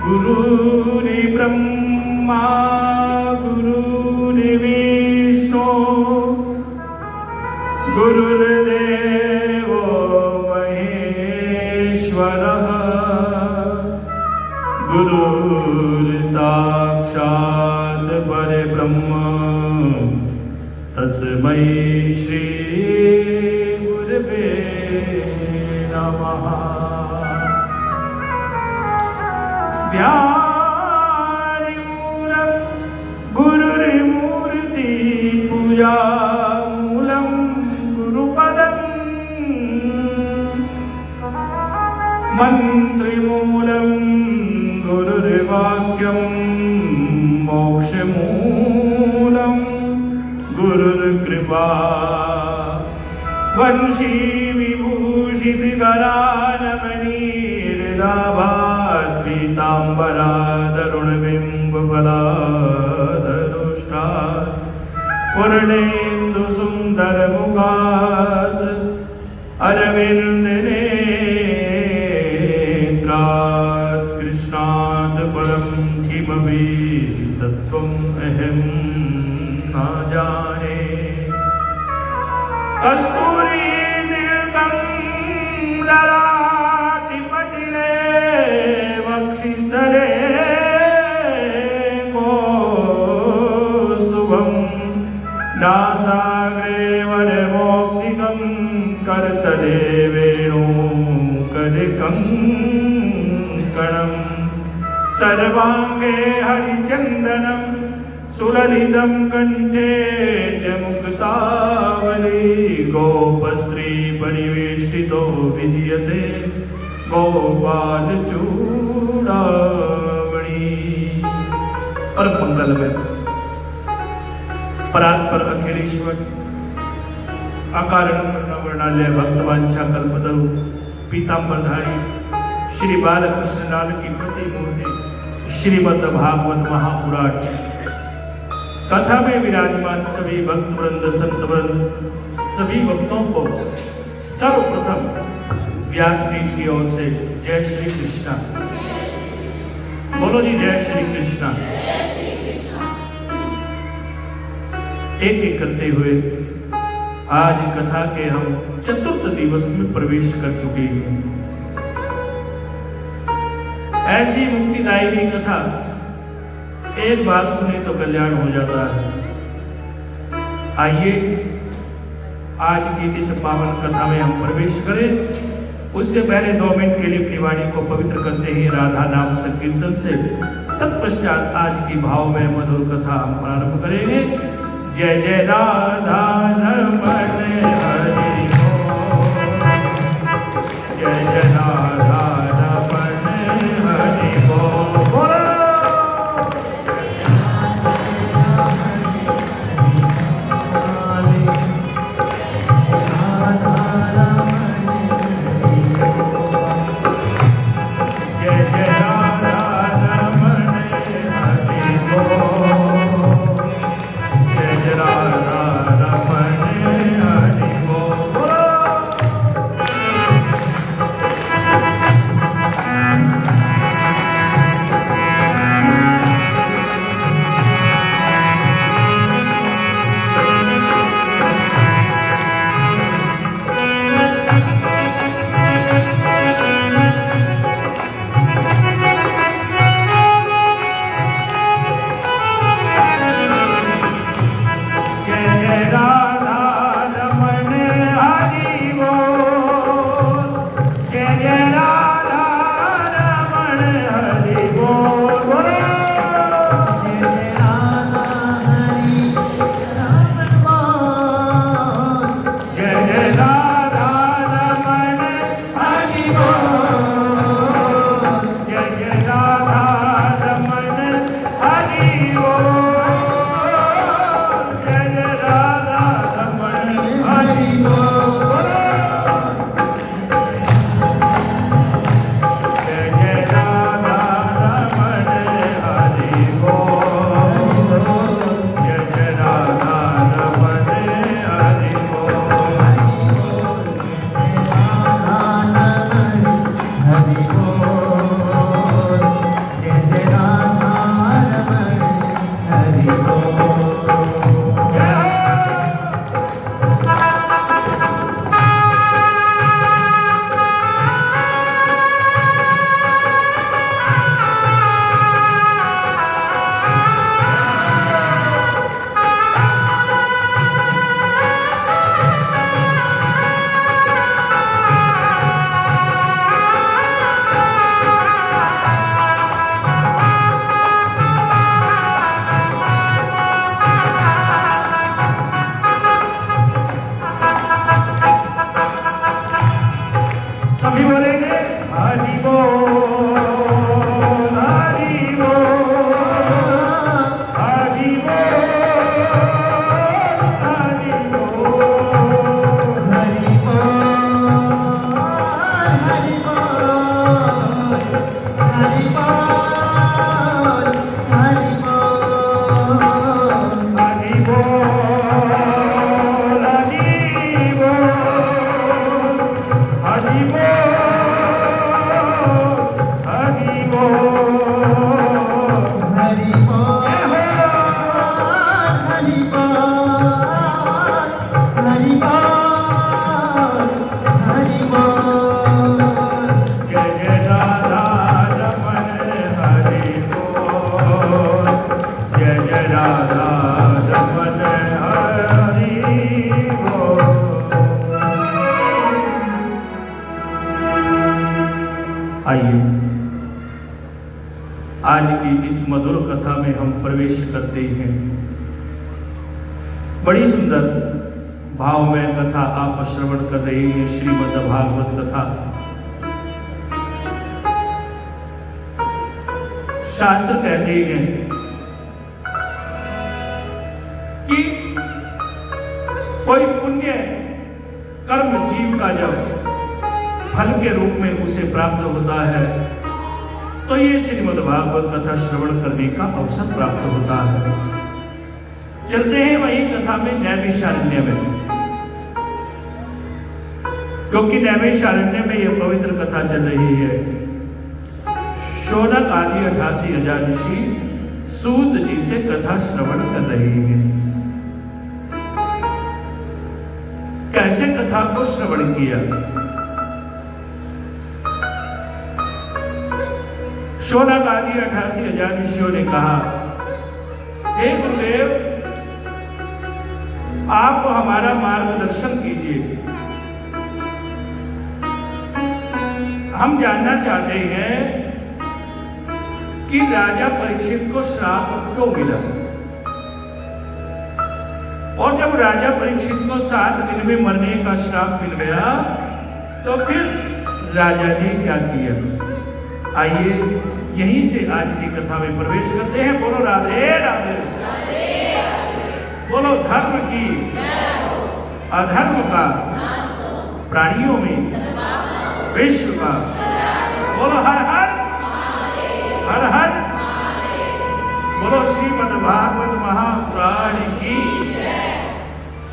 गुरुर्ब्रह्मा गुरुर्विष्णु गुरुर्देवो महेश्वरः गुरुर्साक्षात् परब्रह्म तस्मै श्री गुरवे नमः। ध्यानमूलं गुरुर्मूर्ति पूजामूलं गुरुपदं मन्त्रमूलं गुरुर्वाक्यं मोक्षमूलं गुरुर्कृपा वंशी विभूषितकरानमणिर्दाभात् पीताम्बरादरुणबिम्बफलाधरोष्टात् पूर्णेन्दुसुन्दरमुखात् अरविन्दनेत्रात् कृष्णात् परं किमपि तत्त्वम् अहं न जाने। कस्तूरी दीर्घं ललाटिपटिले वक्षस्थले कौस्तुभं नासाग्रे वरमौक्तिकं करतले वेणुकरकङ्कणं सर्वाङ्गे हरिचन्दनं सुललितं कंठे च मुक्तावली गोपस्त्री परिवेष्टितो विजयते गोपालचूडामणि। परम मंगल में परात्पर अखिलेश्वर अकारण वर्णालय भक्तवांछा कल्पतरु पीतांबरधारी श्री बालकृष्ण लाल की प्रतिमूर्ति श्रीमद् भागवत महापुराण कथा में विराजमान सभी भक्त वृंद संत वृंद सभी भक्तों को सर्वप्रथम व्यासपीठ की ओर से जय श्री कृष्णा। बोलो जी जय श्री कृष्णा। एक एक करते हुए आज कथा के हम चतुर्थ दिवस में प्रवेश कर चुके हैं। ऐसी मुक्तिदायिनी कथा एक बात सुने तो कल्याण हो जाता है। आइए आज की इस पावन कथा में हम प्रवेश करें। उससे पहले 2 मिनट के लिए अपनी वाणी को पवित्र करते ही राधा नाम संकीर्तन से तत्पश्चात आज की भाव में मधुर कथा हम प्रारंभ करेंगे। जय जय राधा रमण हरि बोल, जय जय राधा रमण हरि बोल। हरि बोल हरि बोल हरि बोल हरि आइए आज की इस मधुर कथा में हम प्रवेश करते हैं। बड़ी सुंदर भाव में कथा आप श्रवण कर रहे हैं। श्रीमद् भागवत कथा शास्त्र कहते हैं कि कोई पुण्य कर्म जीव का जब फल के रूप में उसे प्राप्त होता है तो ये श्रीमद् भागवत कथा श्रवण करने का अवसर प्राप्त होता है। चलते हैं वही कथा में नैमिषारण्य में, क्योंकि नैमिषारण्य में यह पवित्र कथा चल रही है। शौनक आदि 88,000 ऋषि सूत जी से कथा श्रवण कर रहे हैं। कैसे कथा को श्रवण किया? शौनक आदि 88,000 ऋषियों ने कहा, हे गुरुदेव, आप हमारा मार्गदर्शन कीजिए। हम जानना चाहते हैं कि राजा परीक्षित को श्राप क्यों मिला, और जब राजा परीक्षित को 7 दिन में मरने का श्राप मिल गया तो फिर राजा ने क्या किया? आइए यहीं से आज की कथा में प्रवेश करते हैं। बोलो राधे राधे, बोलो धर्म की अधर्म का प्राणियों में विश्व का, बोलो हर हर हर हर, बोलो श्रीमद् भागवत महापुराण की,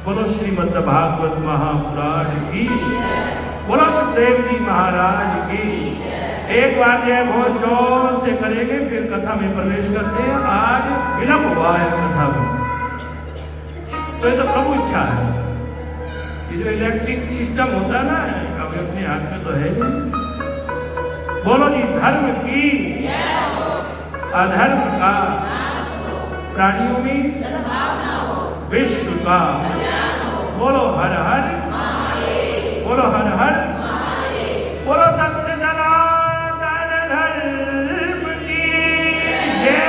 बोलो श्रीमद् भागवत महापुराण की, बोलो सुखदेव जी महाराज की। एक बार जय घोष जोर से करेंगे, फिर कथा में प्रवेश करते हैं। आज विलंब हुआ है कथा में, तो ये तो प्रभु इच्छा है। ये जो इलेक्ट्रिक सिस्टम होता है ना, अभी अपने हाथ में तो है नहीं। बोलो जी धर्म की अधर्म का प्राणियों में विश्व का, बोलो हर हर, बोलो हर हर, बोलो सत्य सनातन धर्म की जय।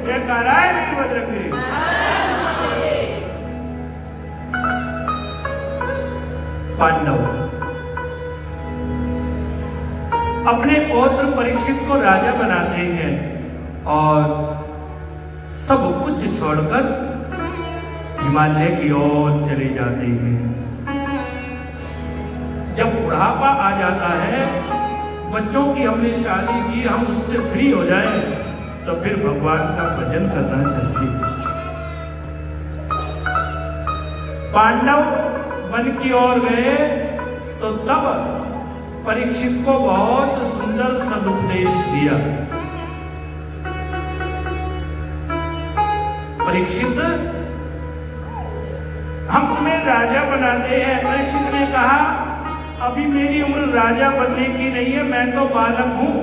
जयकारा वीरभद्र की। पांडव अपने पौत्र परीक्षित को राजा बनाते हैं और सब कुछ छोड़कर हिमालय की ओर चले जाते हैं। जब बुढ़ापा आ जाता है, बच्चों की हमने शादी की, हम उससे फ्री हो जाए तो फिर भगवान का भजन करना चाहिए। पांडव वन की ओर गए तो तब परीक्षित को बहुत सुंदर सदुपदेश दिया। परीक्षित, हम तुम्हें राजा बनाते हैं। परीक्षित ने कहा, अभी मेरी उम्र राजा बनने की नहीं है, मैं तो बालक हूं,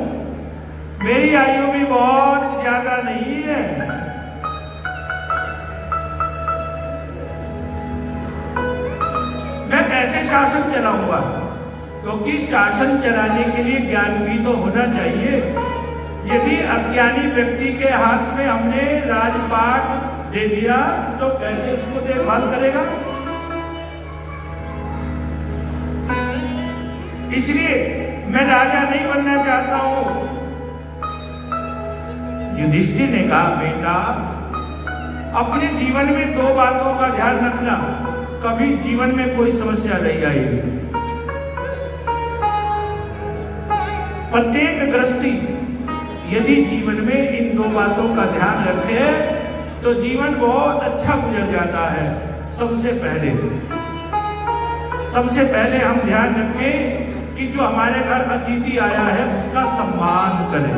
मेरी आयु भी बहुत ज्यादा नहीं है। मैं कैसे शासन चलाऊंगा? क्योंकि शासन चलाने के लिए ज्ञान भी तो होना चाहिए। यदि अज्ञानी व्यक्ति के हाथ में हमने राजपाट दे दिया तो कैसे उसको देखभाल करेगा? इसलिए मैं नहीं बनना चाहता हूं। युधिष्ठिर ने कहा, बेटा अपने जीवन में दो बातों का ध्यान रखना, कभी जीवन में कोई समस्या नहीं आएगी। प्रत्येक गृहस्थी यदि जीवन में इन दो बातों का ध्यान रखे तो जीवन बहुत अच्छा गुजर जाता है। सबसे पहले हम ध्यान रखें कि जो हमारे घर अतिथि आया है उसका सम्मान करें।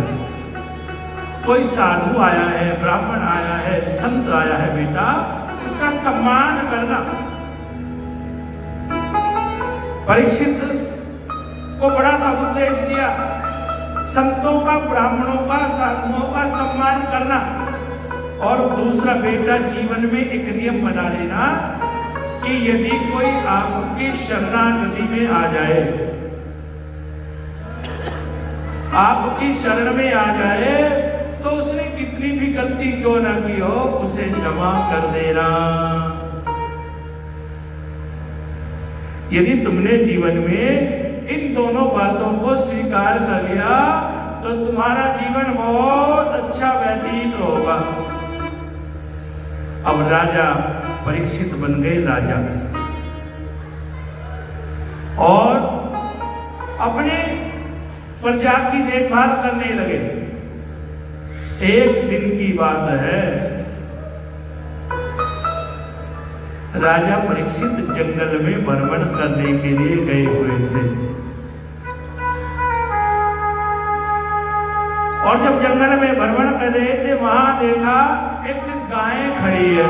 कोई साधु आया है, ब्राह्मण आया है, संत आया है, बेटा उसका सम्मान करना। परीक्षित को बड़ा सा उपदेश दिया, संतों का, ब्राह्मणों का, साधुओं का सम्मान करना। और दूसरा, बेटा जीवन में एक नियम बना लेना कि यदि कोई आपकी शरणागति में आ जाए, आपकी शरण में आ जाए, तो उसने कितनी भी गलती क्यों ना की हो उसे क्षमा कर देना। यदि तुमने जीवन में इन दोनों बातों को स्वीकार कर लिया तो तुम्हारा जीवन बहुत अच्छा व्यतीत होगा। अब राजा परीक्षित बन गए राजा और अपने प्रजा की देखभाल करने लगे। एक दिन की बात है, राजा परीक्षित जंगल में भ्रमण करने के लिए गए हुए थे और जब जंगल में भ्रमण कर रहे थे वहां देखा एक गाय खड़ी है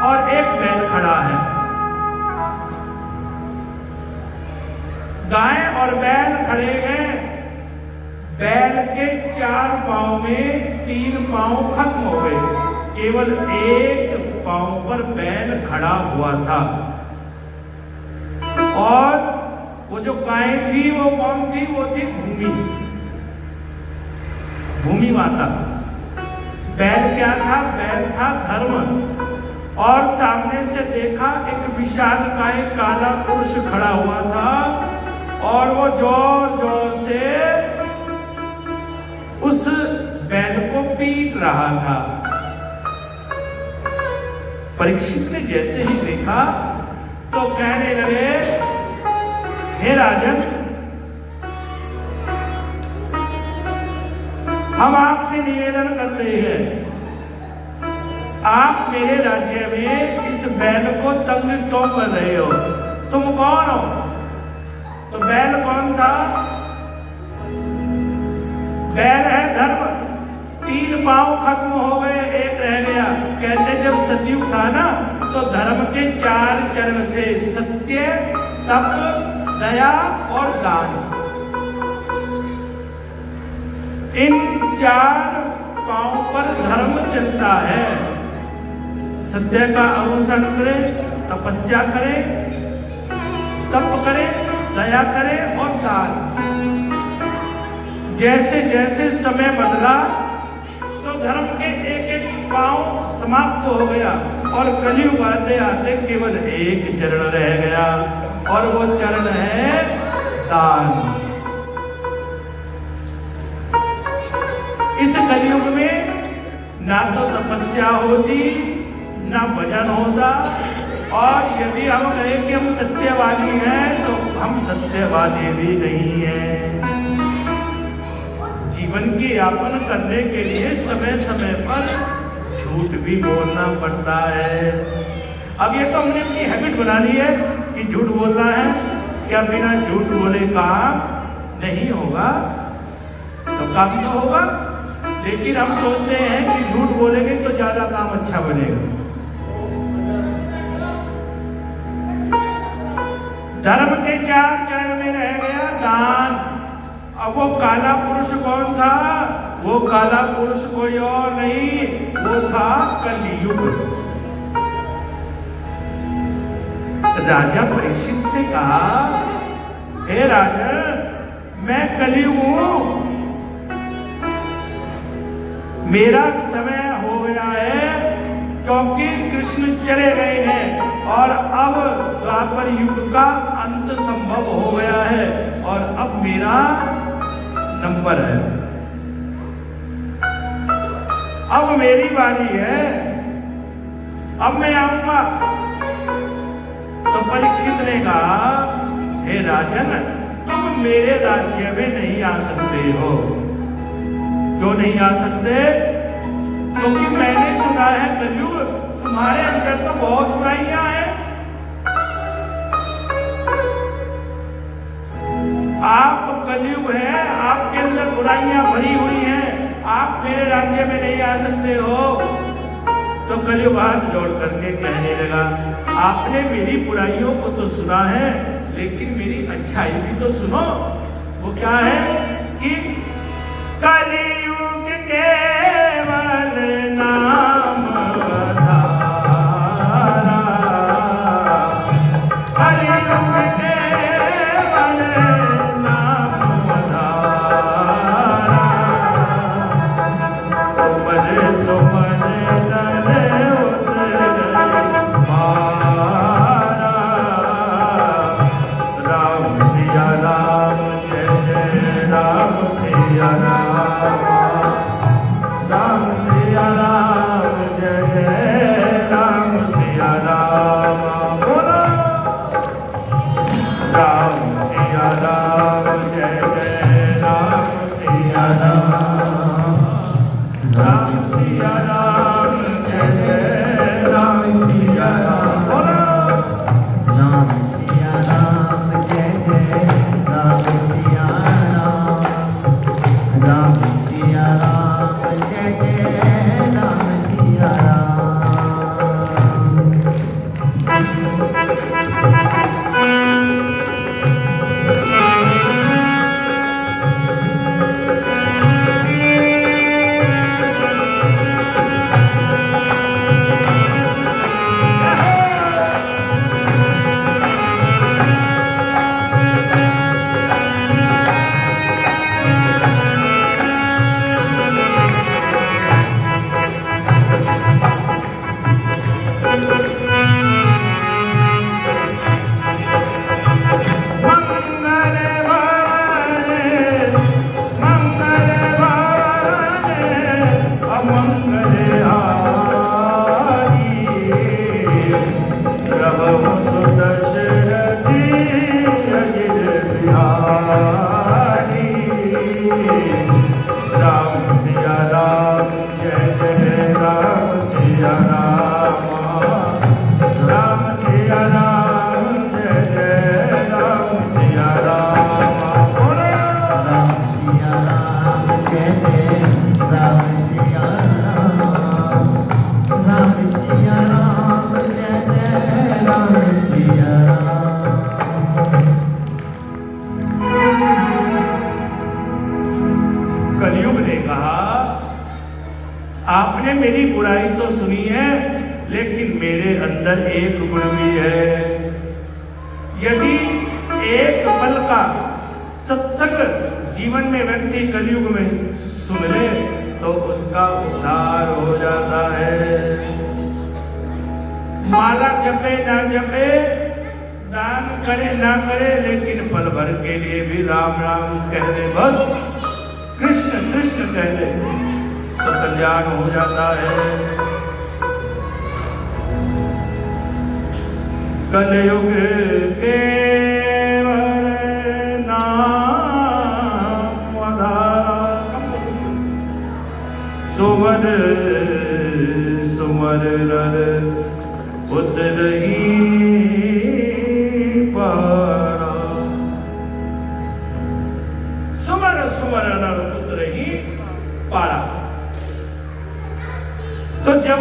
और एक बैल खड़ा है। गाय और बैल खड़े हैं। बैल के 4 पांव में 3 पांव खत्म हो गए, केवल एक पांव पर बैल खड़ा हुआ था। और वो जो गाय थी वो कौन थी? वो थी भूमि माता। बैल क्या था? बैल था धर्म। और सामने से देखा एक विशालकाय काला पुरुष खड़ा हुआ था और वो जोर जोर से उस बैल को पीट रहा था। परीक्षित ने जैसे ही देखा तो कहने लगे, हे राजन, हम आपसे निवेदन करते हैं, आप मेरे राज्य में इस बैल को तंग क्यों कर रहे हो? तुम कौन हो? तो बैल कौन था? बैल है धर्म। 3 पांव खत्म हो गए, एक रह गया। कहते जब सतयुग था ना तो धर्म के 4 चरण थे, सत्य, तप, दया और दान। इन 4 पांव पर धर्म चलता है। सत्य का अनुसरण करें, तपस्या करें, तप करें, दया करें और दान। जैसे जैसे समय बदला तो धर्म के एक एक पांव समाप्त हो गया और कलयुग आते आते केवल एक चरण रह गया और वो चरण है दान। इस कलयुग में ना तो तपस्या होती, ना भजन होता, और यदि हम कहें कि हम सत्यवादी हैं तो हम सत्यवादी भी नहीं हैं। जीवन की यापन करने के लिए समय समय पर झूठ भी बोलना पड़ता है। अब ये तो हमने अपनी हैबिट बना ली है कि झूठ बोलना है, क्या बिना झूठ बोले काम नहीं होगा? तो काम तो होगा, लेकिन हम सोचते हैं कि झूठ बोलेंगे तो ज्यादा काम अच्छा बनेगा। धर्म के 4 चरण में रह गया दान। अब वो काला पुरुष कौन था? वो काला पुरुष कोई और नहीं, वो था कलयुग। राजा परीक्षित से कहा, हे राजन, मैं कलयुग हूं, मेरा समय हो गया है क्योंकि कृष्ण चले गए हैं और अब द्वापर युग का अंत संभव हो गया है और अब मेरा नंबर है, अब मेरी बारी है, अब मैं आऊंगा। तो परीक्षित ने कहा, हे राजन, तुम मेरे राज्य में नहीं आ सकते हो। क्यों नहीं आ सकते? क्योंकि मैंने सुना है कलयुग तुम्हारे अंदर तो बहुत बुराइयां हैं। आप कलयुग है, आपके अंदर बुराइयां भरी हुई हैं, आप मेरे राज्य में नहीं आ सकते हो। तो कलयुग हाथ जोड़ करके कहने लगा, आपने मेरी बुराइयों को तो सुना है, लेकिन मेरी अच्छाई भी तो सुनो। वो क्या है कि कलयुग केवल नाम आधारा, कलयुग केवल नाम आधारा, सुमन सुमन नर उतर मारा, राम सिया राम जय जय राम सिया राम, राम सिया राम जय जय राम सिया राम, बोलो राम सिया राम जय जय राम सिया राम, राम सिया राम जय जय राम सिया राम, बोलो राम सिया राम जय जय राम सिया राम, राम सिया राम जय जय राम सिया राम। कलयुग ने कहा, आपने मेरी बुराई तो सुनी है, लेकिन मेरे अंदर एक गुण भी है। यदि एक पल का सत्संग जीवन में व्यक्ति कलयुग में सुन ले तो उसका उद्धार हो जाता है। माला जपे ना जपे, दान करे ना करे, लेकिन पल भर के लिए भी राम राम कह दे, बस कृष्ण कृष्ण कह दे तो कल्याण हो जाता है। कलयुग केवल नाम आधारा, सुमर सुमर नर उतरहि पारा, सुमर सुमर नर उतरहि पारा। तो जब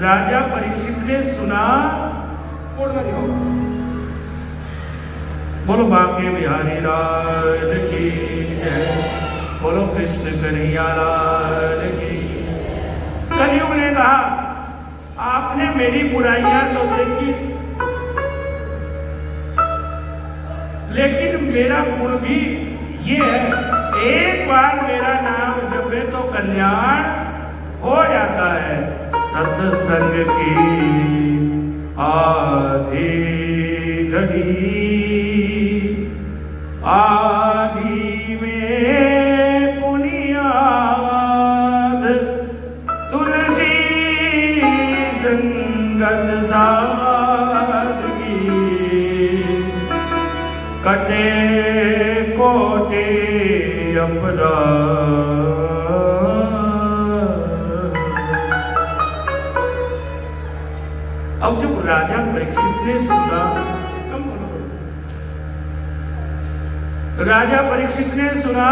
राजा परीक्षित ने सुना, बोलो बांके बिहारी लाल की जय, बोलो कृष्ण कन्हैया लाल की। कलयुग ने कहा, आपने मेरी बुराइयां तो देखी, लेकिन मेरा गुण भी ये है, एक बार मेरा नाम जपे तो कल्याण हो जाता है। सत्संग की आधी घड़ी आदि में पुनियाद तुलसी संगत सादगी कटे कोटे अपराध। अब जब राजा परीक्षित ने सुना, राजा परीक्षित ने सुना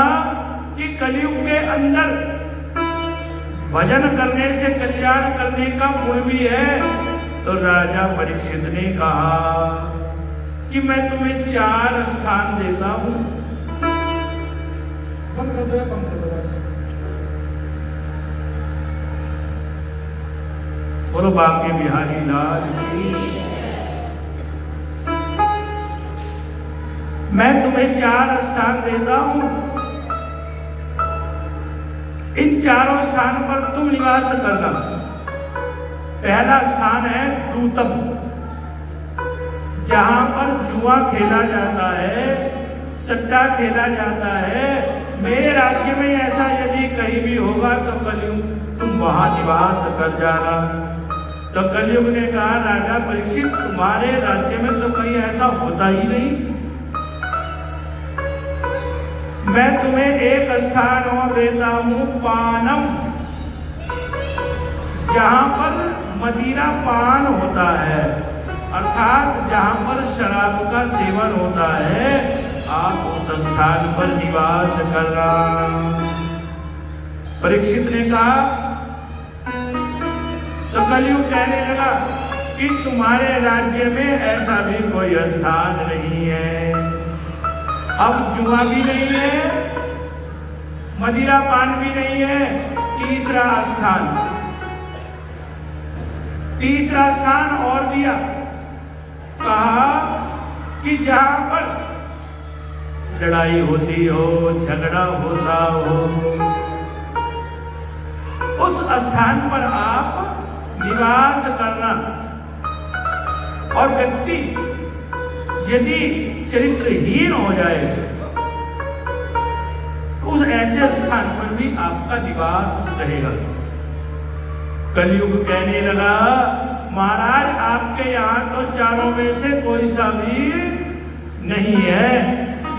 कि कलयुग के अंदर भजन करने से कल्याण करने का गुण भी है, तो राजा परीक्षित ने कहा कि मैं तुम्हें 4 स्थान देता हूं। बोलो बांके बिहारी लाल की। मैं तुम्हें 4 स्थान देता हूं। इन 4 स्थान पर तुम निवास करना। पहला स्थान है दूतम, जहां पर जुआ खेला जाता है, सट्टा खेला जाता है। मेरे राज्य में ऐसा यदि कहीं भी होगा तो कलयुग तुम वहां निवास कर जाना। तो कलयुग ने कहा राजा परीक्षित, तुम्हारे राज्य में तो कहीं ऐसा होता ही नहीं। मैं तुम्हें एक स्थान और देता हूं, पानम, जहां पर मदिरा पान होता है, अर्थात जहां पर शराब का सेवन होता है, आप उस स्थान पर निवास करना। परीक्षित ने कहा, तो कलयुग कहने लगा कि तुम्हारे राज्य में ऐसा भी कोई स्थान नहीं है। अब जुआ भी नहीं है, मदिरा पान भी नहीं है। तीसरा स्थान और दिया, कहा कि जहां पर लड़ाई होती हो, झगड़ा होता हो, उस स्थान पर आप निवास करना। और व्यक्ति यदि चरित्रहीन हो जाए तो उस ऐसे स्थान पर भी आपका निवास रहेगा। कलयुग कहने लगा, महाराज आपके यहाँ तो 4 में से कोई सा भी नहीं है।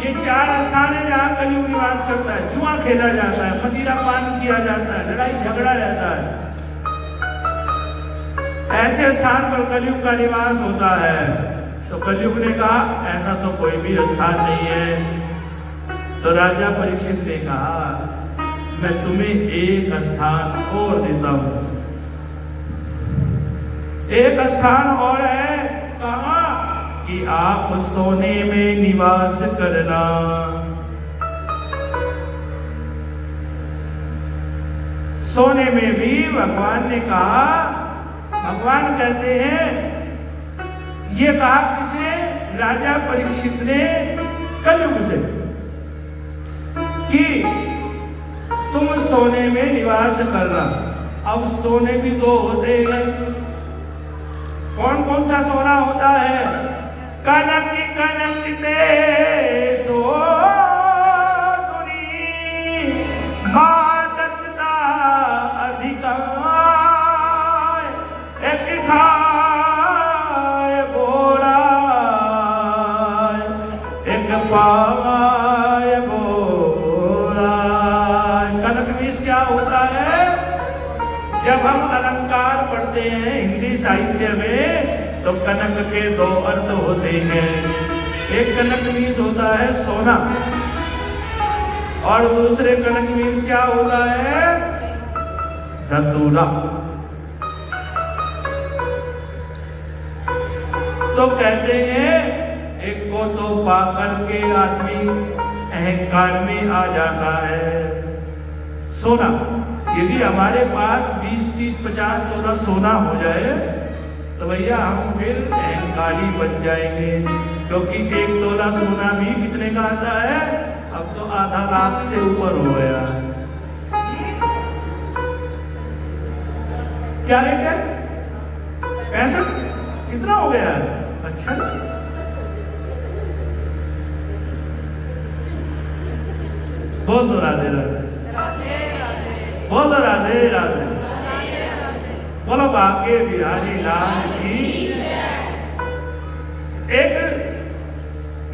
ये 4 स्थान है जहाँ कलयुग निवास करता है। जुआ खेला जाता है, मदिरा पान किया जाता है, लड़ाई झगड़ा रहता है। ऐसे स्थान पर कलयुग का निवास होता है। तो कलयुग ने कहा ऐसा तो कोई भी स्थान नहीं है। तो राजा परीक्षित ने कहा, मैं तुम्हें एक स्थान और देता हूं। एक स्थान और है, कहा कि आप सोने में निवास करना। सोने में भी भगवान ने कहा, भगवान कहते हैं, ये कहा किसे? राजा परीक्षित ने कलयुग से, कि तुम सोने में निवास करना। अब सोने भी 2 होते हैं। कौन कौन सा सोना होता है? कनक कनक ते सोनी मादकता अधिकार, एक खाए बोरा एक पाए बोरा। कनक बीज क्या होता है? जब हम अलंकार पढ़ते हैं हिंदी साहित्य में, तो कनक के 2 अर्थ होते हैं। एक कनक बीज होता है सोना, और दूसरे कनक बीज क्या होता है? धतूरा। तो कहते हैं एक को तो पाकर के आदमी अहंकार में आ जाता है। सोना, यदि हमारे पास 20, 30, 50 तोला सोना हो जाए तो भैया हम फिर अहंकारी बन जाएंगे, क्योंकि 1 तोला सोना भी कितने का आता है? अब तो आधा लाख से ऊपर हो गया। क्या रेट है? 65? कितना हो गया? अच्छा, बोल दो राधे राधे, बोल दो राधे राधे, बोलो बाके बिहारी लाल की। एक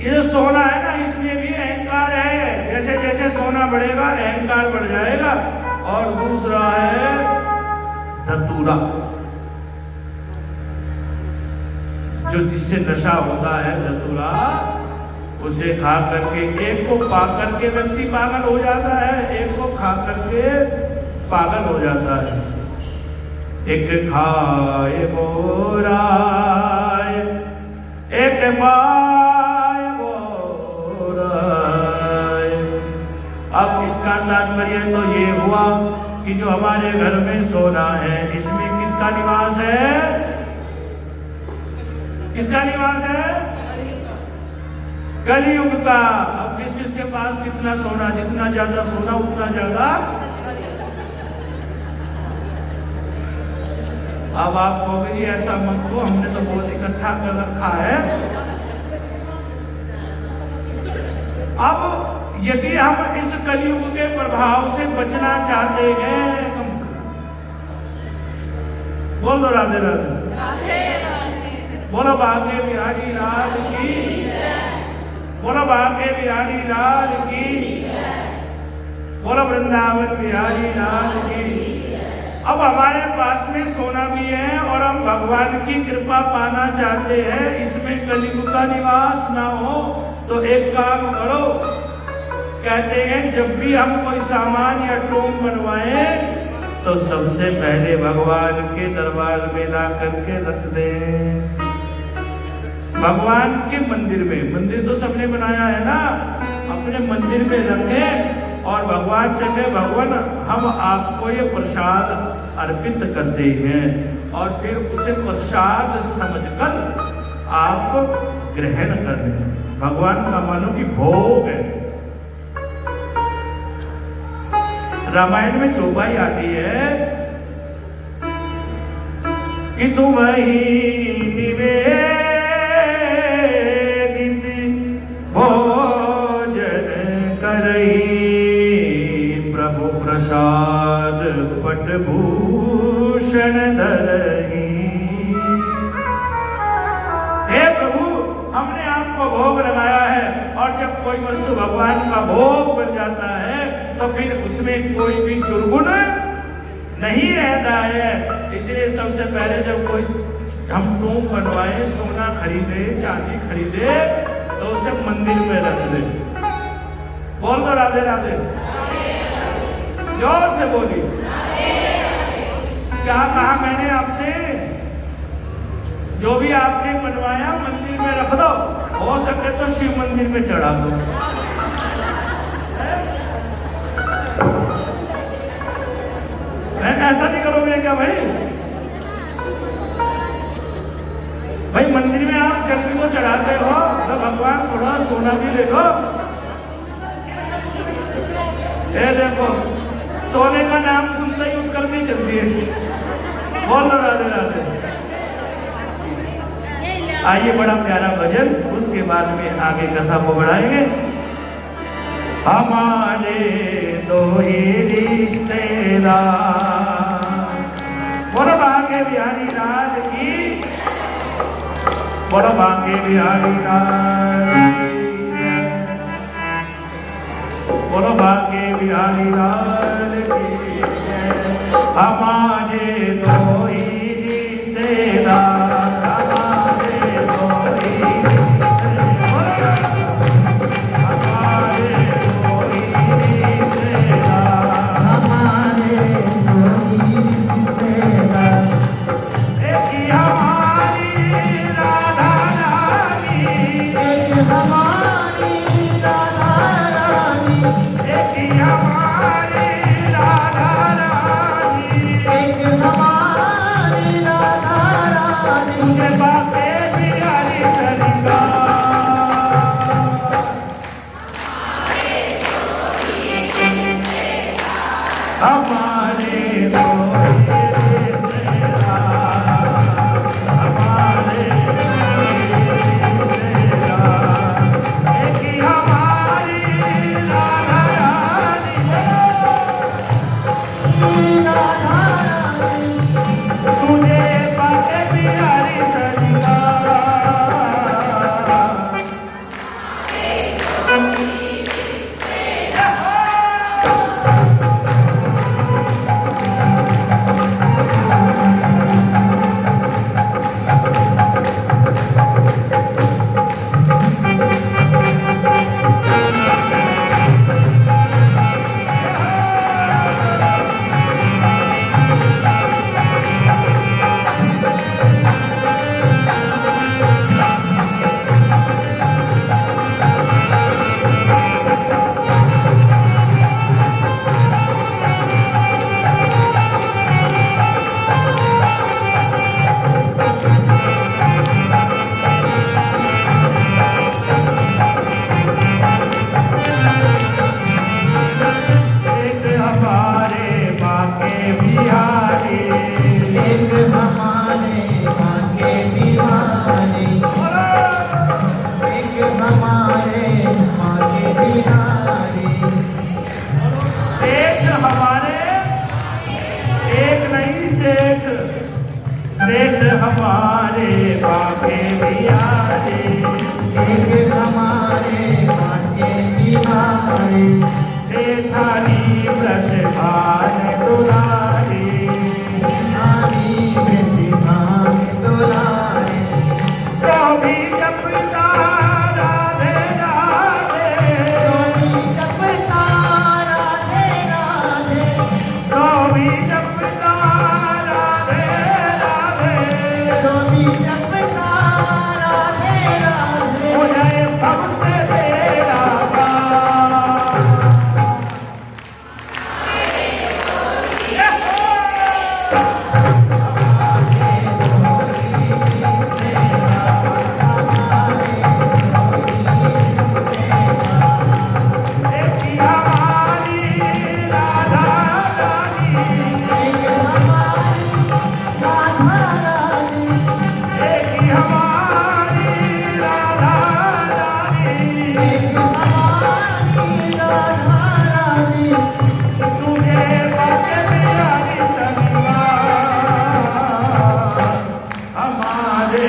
ये जो सोना है ना, इसमें भी अहंकार है। जैसे जैसे सोना बढ़ेगा अहंकार बढ़ जाएगा। और दूसरा है धतूरा, जो जिससे नशा होता है, धतूरा, उसे खा करके एक को पा करके व्यक्ति पागल हो जाता है, एक को खा करके पागल हो जाता है। एक खाए बोराय, एक पाए बोराय। अब इसका तात्पर्य तो ये हुआ कि जो हमारे घर में सोना है, इसमें किसका निवास है? किसका निवास है? कलियुग का। अब किस किस के पास कितना सोना? जितना ज्यादा सोना उतना ज्यादा। अब आप कहोगे जी ऐसा मत हो, हमने तो बहुत इकट्ठा कर रखा है। अब यदि हम इस कलियुग के प्रभाव से बचना चाहते हैं, बोल दो राधे राधे, बोलो बाके बिहारी लाल की, बोलो बाके बिहारी लाल की, बोलो वृंदावन बिहारी लाल की। अब हमारे पास में सोना भी है और हम भगवान की कृपा पाना चाहते हैं, इसमें कलियुग का निवास ना हो, तो एक काम करो। कहते हैं जब भी हम कोई सामान या टोम बनवाएं तो सबसे पहले भगवान के दरबार में ला करके रख दें। भगवान के मंदिर में, मंदिर तो सबने बनाया है ना, अपने मंदिर में रखें और भगवान से कहें भगवान हम आपको ये प्रसाद अर्पित करते हैं, और फिर उसे प्रसाद समझकर आप ग्रहण कर लें। भगवान का मानो कि भोग है। रामायण में चौपाई आती है कि तुम ही निवेदित भोजन करई, प्रभु प्रसाद पट भूषण धरई। हे प्रभु, हमने आपको भोग लगाया है, और जब कोई वस्तु भगवान का भोग बन जाता है तो फिर उसमें कोई भी दुर्गुण नहीं रहता है। इसलिए सबसे पहले जब कोई हम टोम बनवाए, सोना खरीदे, चांदी खरीदे, तो उसे मंदिर में रख दे। बोल दो राधे राधे, जोर से बोली। क्या कहा मैंने आपसे? जो भी आपने बनवाया मंदिर में रख दो, हो सके तो शिव मंदिर में चढ़ा दो। ऐसा नहीं करोगे क्या भाई? भाई मंदिर में आप चंदी तो चढ़ाते हो, तो भगवान थोड़ा सोना भी देखो। ये देखो, सोने का नाम सुनते ही उठ करके चलती है। बोल दो राधे राधे। आइए बड़ा प्यारा भजन, उसके बाद में आगे कथा को बढ़ाएंगे। हमारे दो ही रिश्तेदार, बोलो बाके बिहारी लाल की, बोलो बाके बिहारी लाल की, बोलो बाके बिहारी लाल की। हमारे दो ही रिश्तेदार, के बिहारी, एक हमारे बाटे बिहारी, सेठानी वृषभान दुलारी, सेठानी वृषभान दुलारी, जो भी जपता राधे राधे, जो भी जपता राधे राधे, जो भी जपता राधे राधे, जो भी जपता राधे राधे, हो जाए भव से तेरा पार। एक ही हमारी राधा रानी, एक ही हमारी राधा रानी, तुझे बाके बिहारी सनवार, हमारे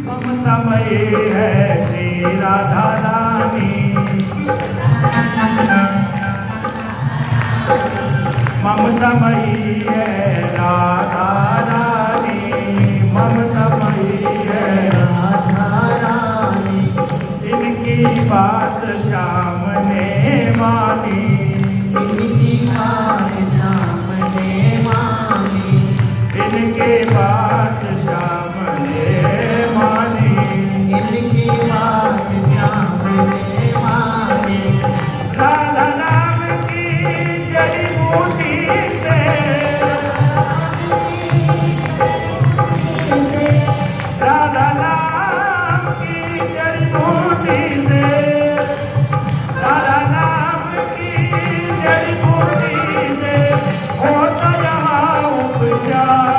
ममतामयी है श्री राधा रानी, ममतामयी है राधा रानी, ममतामयी है राधा रानी, इनकी बात श्याम ने मानी, इनकी बात शाम ने मानी, इनके बात श्याम ने मानी, इनकी बात शाम ने मानी, राधा नाम की जड़ी बूटी से, राधा नाम की जड़ी बूटी से, राधा नाम की जड़ी बूटी से होता यहाँ उपचार।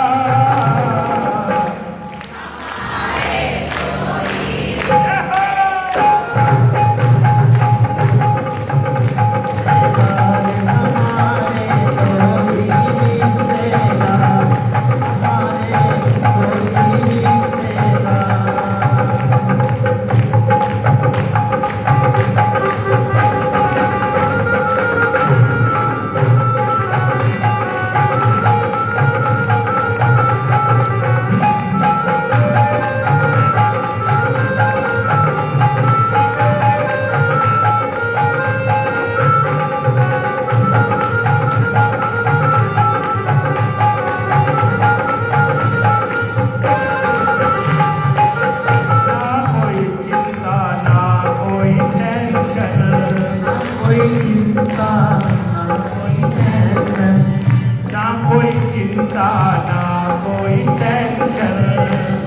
चिंता ना कोई टेंशन,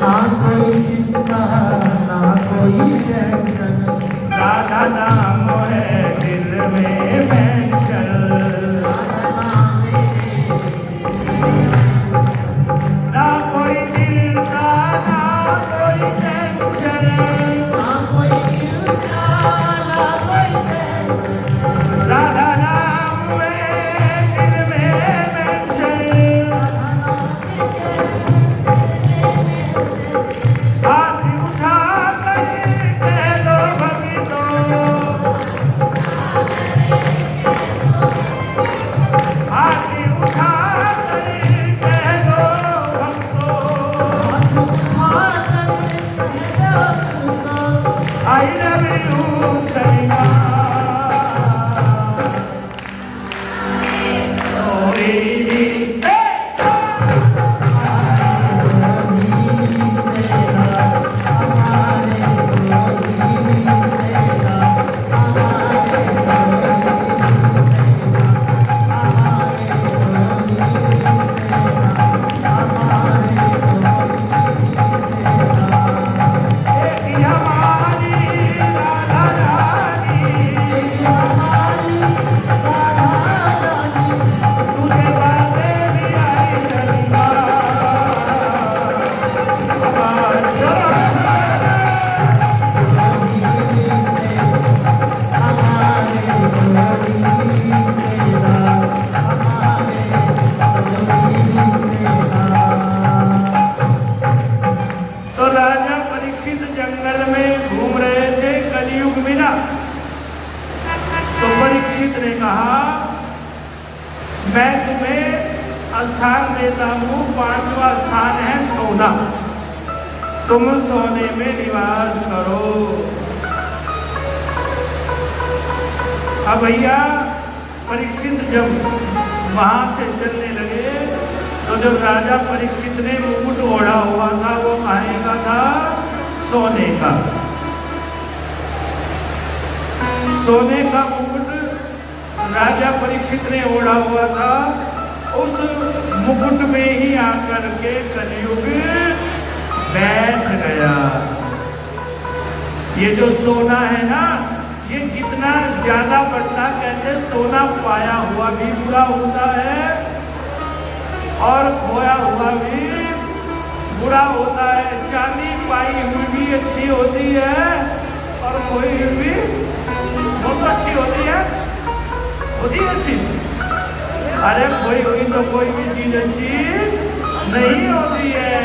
ना कोई चिंता ना कोई टेंशन, राधा नाम है दिल में पेंशन, ना कोई चिंता ना कोई टेंशन, ना कोई चिंता ना कोई टेंशन, राधा नाम है दिल में पेंशन, हाथ उठा कर कह दो भक्तों, कहा, मैं तुम्हें स्थान देता हूं, 5वां स्थान है सोना, तुम सोने में निवास करो। अब भैया परीक्षित जब वहां से चलने लगे तो जो राजा परीक्षित ने मुकुट ओढ़ा हुआ था वो काहे का था? सोने का। सोने का मुकुट राजा परीक्षित ने ओढ़ा हुआ था। उस मुकुट में ही आकर के कलयुग बैठ गया। ये जो सोना है ना, ये जितना ज्यादा बढ़ता, कहते सोना पाया हुआ भी बुरा होता है और खोया हुआ भी बुरा होता है। चांदी पाई हुई भी अच्छी होती है और खोई हुई भी बहुत अच्छी होती है अच्छी। अरे खोई हुई तो कोई भी चीज अच्छी नहीं होती है।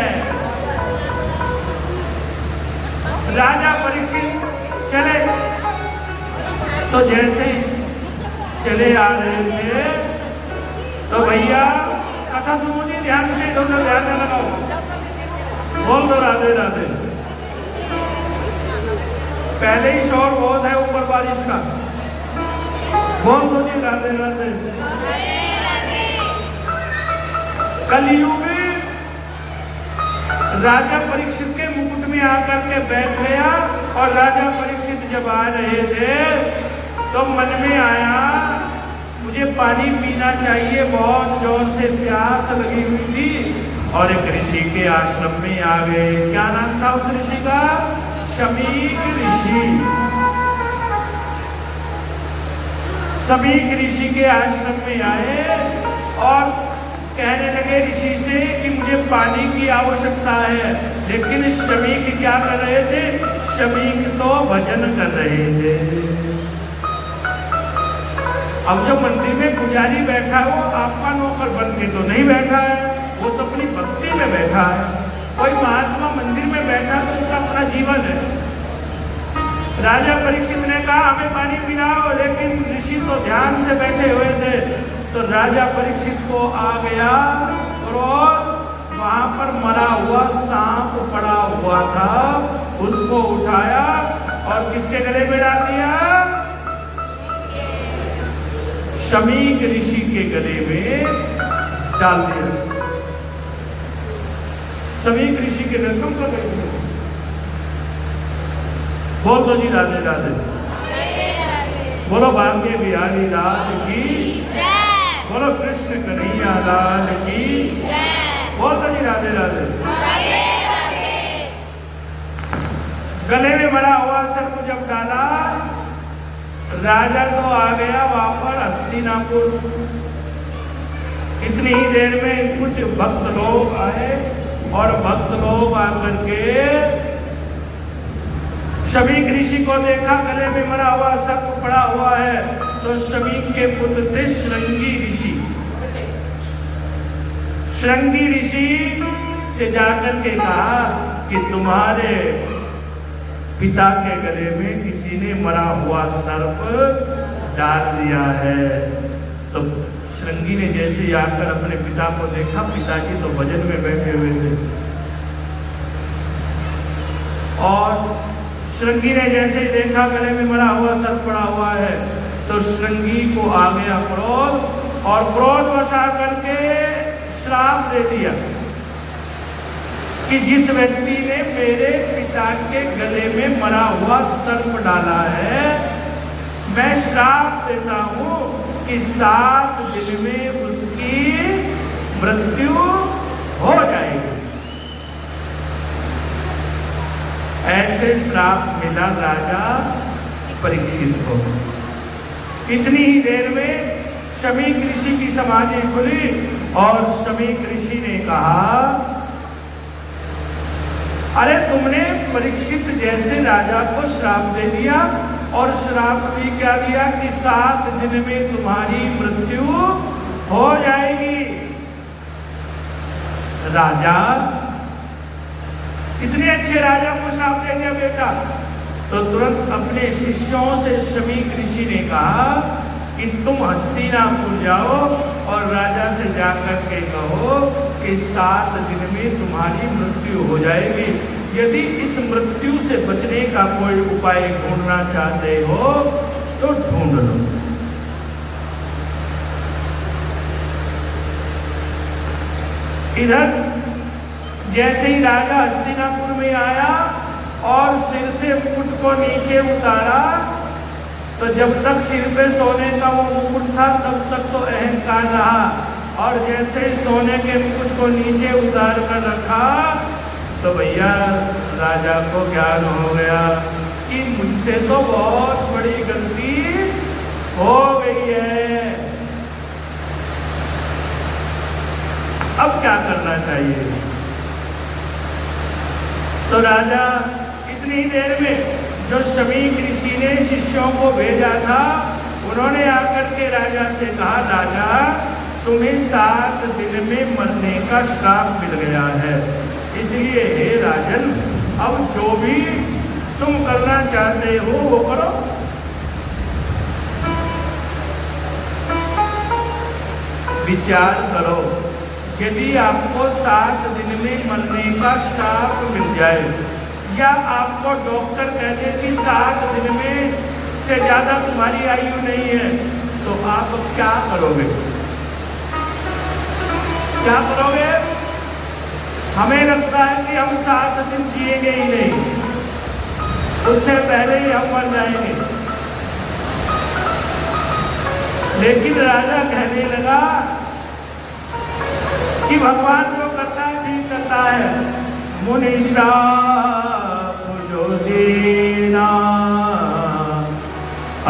राजा परीक्षित चले तो जैसे ही चले आ रहे थे तो भैया कथा सुनो जी, ध्यान से, इधर उधर ध्यान न लगाओ, बोल दो राधे राधे। पहले ही शोर बहुत है ऊपर बारिश का, बोल दो जी राधे राधे। कलयुग राजा परीक्षित के मुकुट में आकर के बैठ गया और राजा परीक्षित जब आ रहे थे तो मन में आया मुझे पानी पीना चाहिए, बहुत जोर से प्यास लगी हुई थी। और एक ऋषि के आश्रम में आ गए। क्या नाम था उस ऋषि का? शमीक ऋषि। शमीक ऋषि के आश्रम में आए और कहने लगे ऋषि से कि मुझे पानी की आवश्यकता है। लेकिन शमीक क्या कर रहे थे? शमीक तो भजन कर रहे थे। अब जो मंदिर में पुजारी बैठा है वो आपका नौकर बन के तो नहीं बैठा है, वो तो अपनी भक्ति में बैठा है। कोई महात्मा मंदिर में बैठा तो उसका अपना जीवन है। राजा परीक्षित ने कहा हमें पानी पिलाओ, लेकिन ऋषि तो ध्यान से बैठे हुए थे। तो राजा परीक्षित को आ गया और वहां पर मरा हुआ सांप पड़ा हुआ था, उसको उठाया और किसके गले में डाल दिया? शमीक ऋषि के गले में डाल दिया। शमीक ऋषि के गले में कर रहे। बोल दो जी राधे राधे। बोलो भाग्य बिहारी लाल की, बोलो कृष्ण कन्हैया लाल की, बोल दो जी राधे राधे। गले में मरा हुआ सर्प जब डाला, राजा तो आ गया वापस हस्तिनापुर। इतनी ही देर में कुछ भक्त लोग आए और भक्त लोग आकर के शमीक ऋषि को देखा, गले में मरा हुआ सर्प पड़ा हुआ है। तो शमीक के पुत्र थे श्रृंगी ऋषि। श्रृंगी ऋषि से जाकर के कहा कि तुम्हारे पिता के गले में किसी ने मरा हुआ सर्प डाल दिया है। तो श्रृंगी ने जैसे ही आकर अपने पिता को देखा, पिताजी तो भजन में बैठे हुए थे, और श्रृंगी ने जैसे ही देखा गले में मरा हुआ सर्प पड़ा हुआ है तो श्रृंगी को आ गया क्रोध, और क्रोधवश आकर के श्राप दे दिया कि जिस व्यक्ति ने मेरे पिता के गले में मरा हुआ सर्प डाला है, मैं श्राप देता हूं कि 7 दिन में उसकी मृत्यु हो जाएगी। ऐसे श्राप मिला राजा परीक्षित को। इतनी ही देर में शमीक ऋषि की समाधि खुली और शमीक ऋषि ने कहा, अरे तुमने परीक्षित जैसे राजा को श्राप दे दिया, और श्राप भी क्या दिया कि 7 दिन में तुम्हारी मृत्यु हो जाएगी। राजा, इतने अच्छे राजा को श्राप दे दिया बेटा। तो तुरंत अपने शिष्यों से शमीक ऋषि ने कहा कि तुम हस्तिनापुर जाओ और राजा से जाकर के कहो कि 7 दिन में तुम्हारी मृत्यु हो जाएगी। यदि इस मृत्यु से बचने का कोई उपाय ढूंढना चाहते हो तो ढूंढ लो। इधर जैसे ही राजा हस्तिनापुर में आया और सिर से मुकुट को नीचे उतारा, तो जब तक सिर पे सोने का वो मुकुट था तब तक तो अहंकार रहा, और जैसे ही सोने के मुकुट को नीचे उतार कर रखा तो भैया राजा को ज्ञान हो गया कि मुझसे तो बहुत बड़ी गलती हो गई है। अब क्या करना चाहिए? तो राजा इतनी देर में जो शमीक ऋषि ने शिष्यों को भेजा था, उन्होंने आकर के राजा से कहा, राजा तुम्हें 7 दिन में मरने का श्राप मिल गया है, इसलिए हे राजन अब जो भी तुम करना चाहते हो वो करो। विचार करो, यदि आपको 7 दिन में मरने का श्राप मिल जाए, या आपको डॉक्टर कह दे कि 7 दिन में से ज्यादा तुम्हारी आयु नहीं है, तो आप क्या करोगे? क्या करोगे? हमें लगता है कि हम 7 दिन जिएंगे ही नहीं, उससे पहले ही हम मर जाएंगे। लेकिन राजा कहने लगा कि भगवान जो करता है ठीक करता है। मुनि श्राप जो देना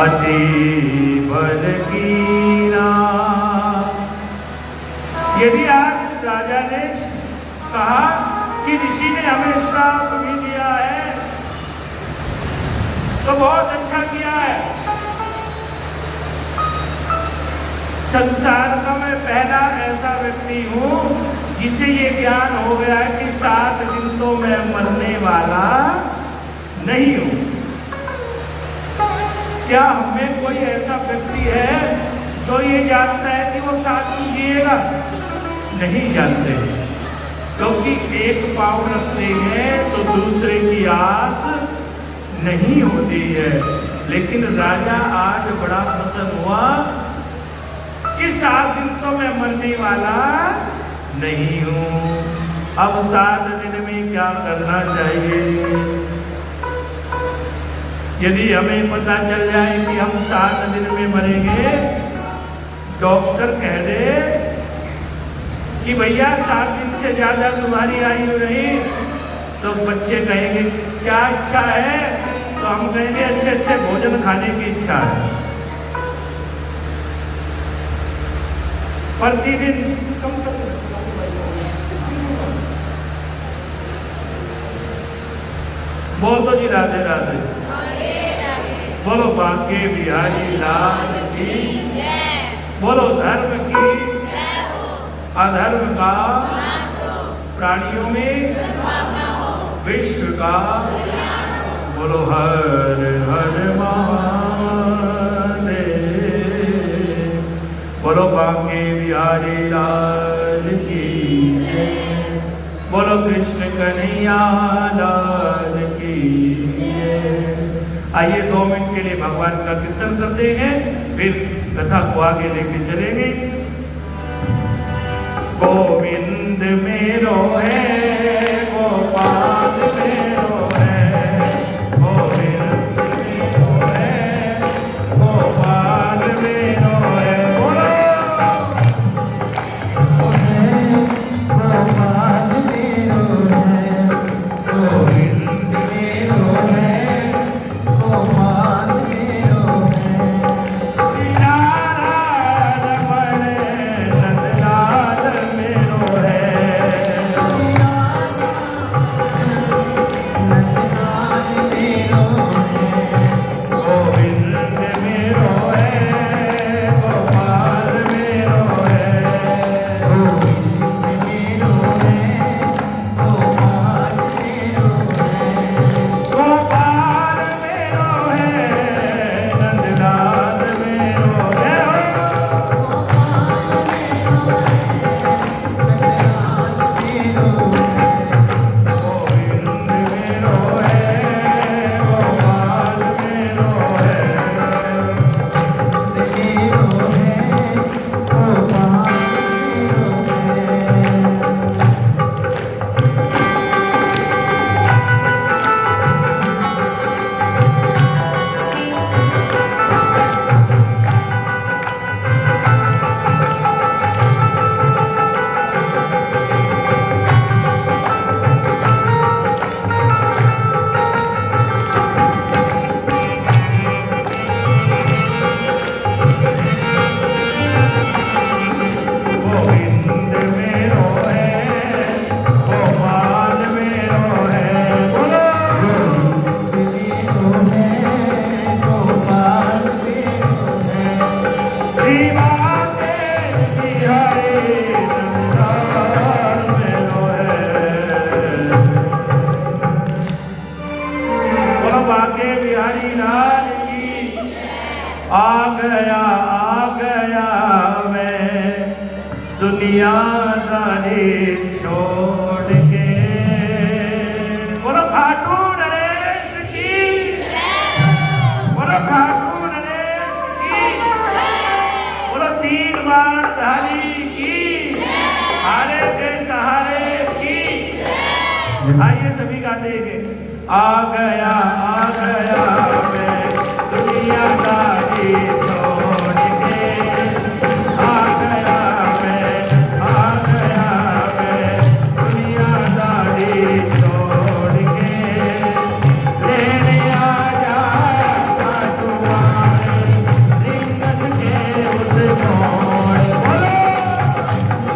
अति बल कीना। यदि आज राजा ने कहा कि ऋषि ने हमें श्राप भी दिया है तो बहुत अच्छा किया है। संसार का मैं पहला ऐसा व्यक्ति हूँ जिसे ये ज्ञान हो गया है कि 7 दिन तो मैं मरने वाला नहीं हूँ। क्या हमें कोई ऐसा व्यक्ति है जो ये जानता है कि वो 7 दिन जिएगा? नहीं जानते, क्योंकि एक पाँव रखते हैं तो दूसरे की आस नहीं होती है। लेकिन राजा आज बड़ा प्रसन्न हुआ कि 7 दिन तो मैं मरने वाला नहीं हूँ। अब 7 दिन में क्या करना चाहिए? यदि हमें पता चल जाए कि हम 7 दिन में मरेंगे, डॉक्टर कह दे कि भैया 7 दिन से ज्यादा तुम्हारी आयु नहीं, तो बच्चे कहेंगे क्या इच्छा है? तो हम कहेंगे अच्छे अच्छे भोजन खाने की इच्छा है। प्रतिदिन कम बोल तो जी राधे राधे, बोलो बांके बिहारी लाल की, बोलो धर्म की अधर्म का प्राणियों में विश्व का, बोलो हर हर महादेव, बोलो बांके बिहारी लाल की, बोलो कृष्ण कन्हैया लाल की। आइए 2 मिनट के लिए भगवान का कीर्तन करते हैं, फिर कथा को आगे लेके चलेंगे। गोविंद मेरो है, गोपाल मेरो है, गोविंद मेरो है, गोपाल मेरो है, बोलो गोपाल मेरो है, गोविंद मेरो है, गोपाल मेरो है। नारायण नंदलाल मेरो है, गया मैं दुनियादारी छोड़ के। बोलो खाटू नरेश की, बोलो खाटू नरेश की, बोलो तीन बार धारी की, हारे के सहारे की। आइए सभी गाते हैं। आ गया मैं दुनियादारी छोड़ के। आ गया मैं दुनियादारी छोड़ के। लेने आजा तुम्हारे रिंगस के उस मोड़। बोलो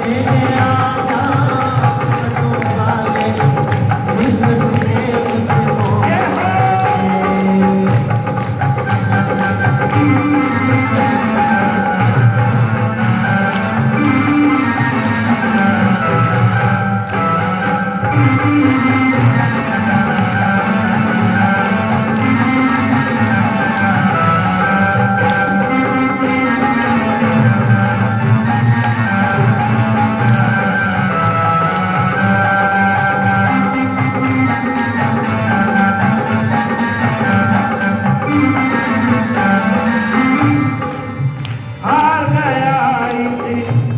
लेने आजा तुम्हारे रिंगस के उस मोड़। हार गया इस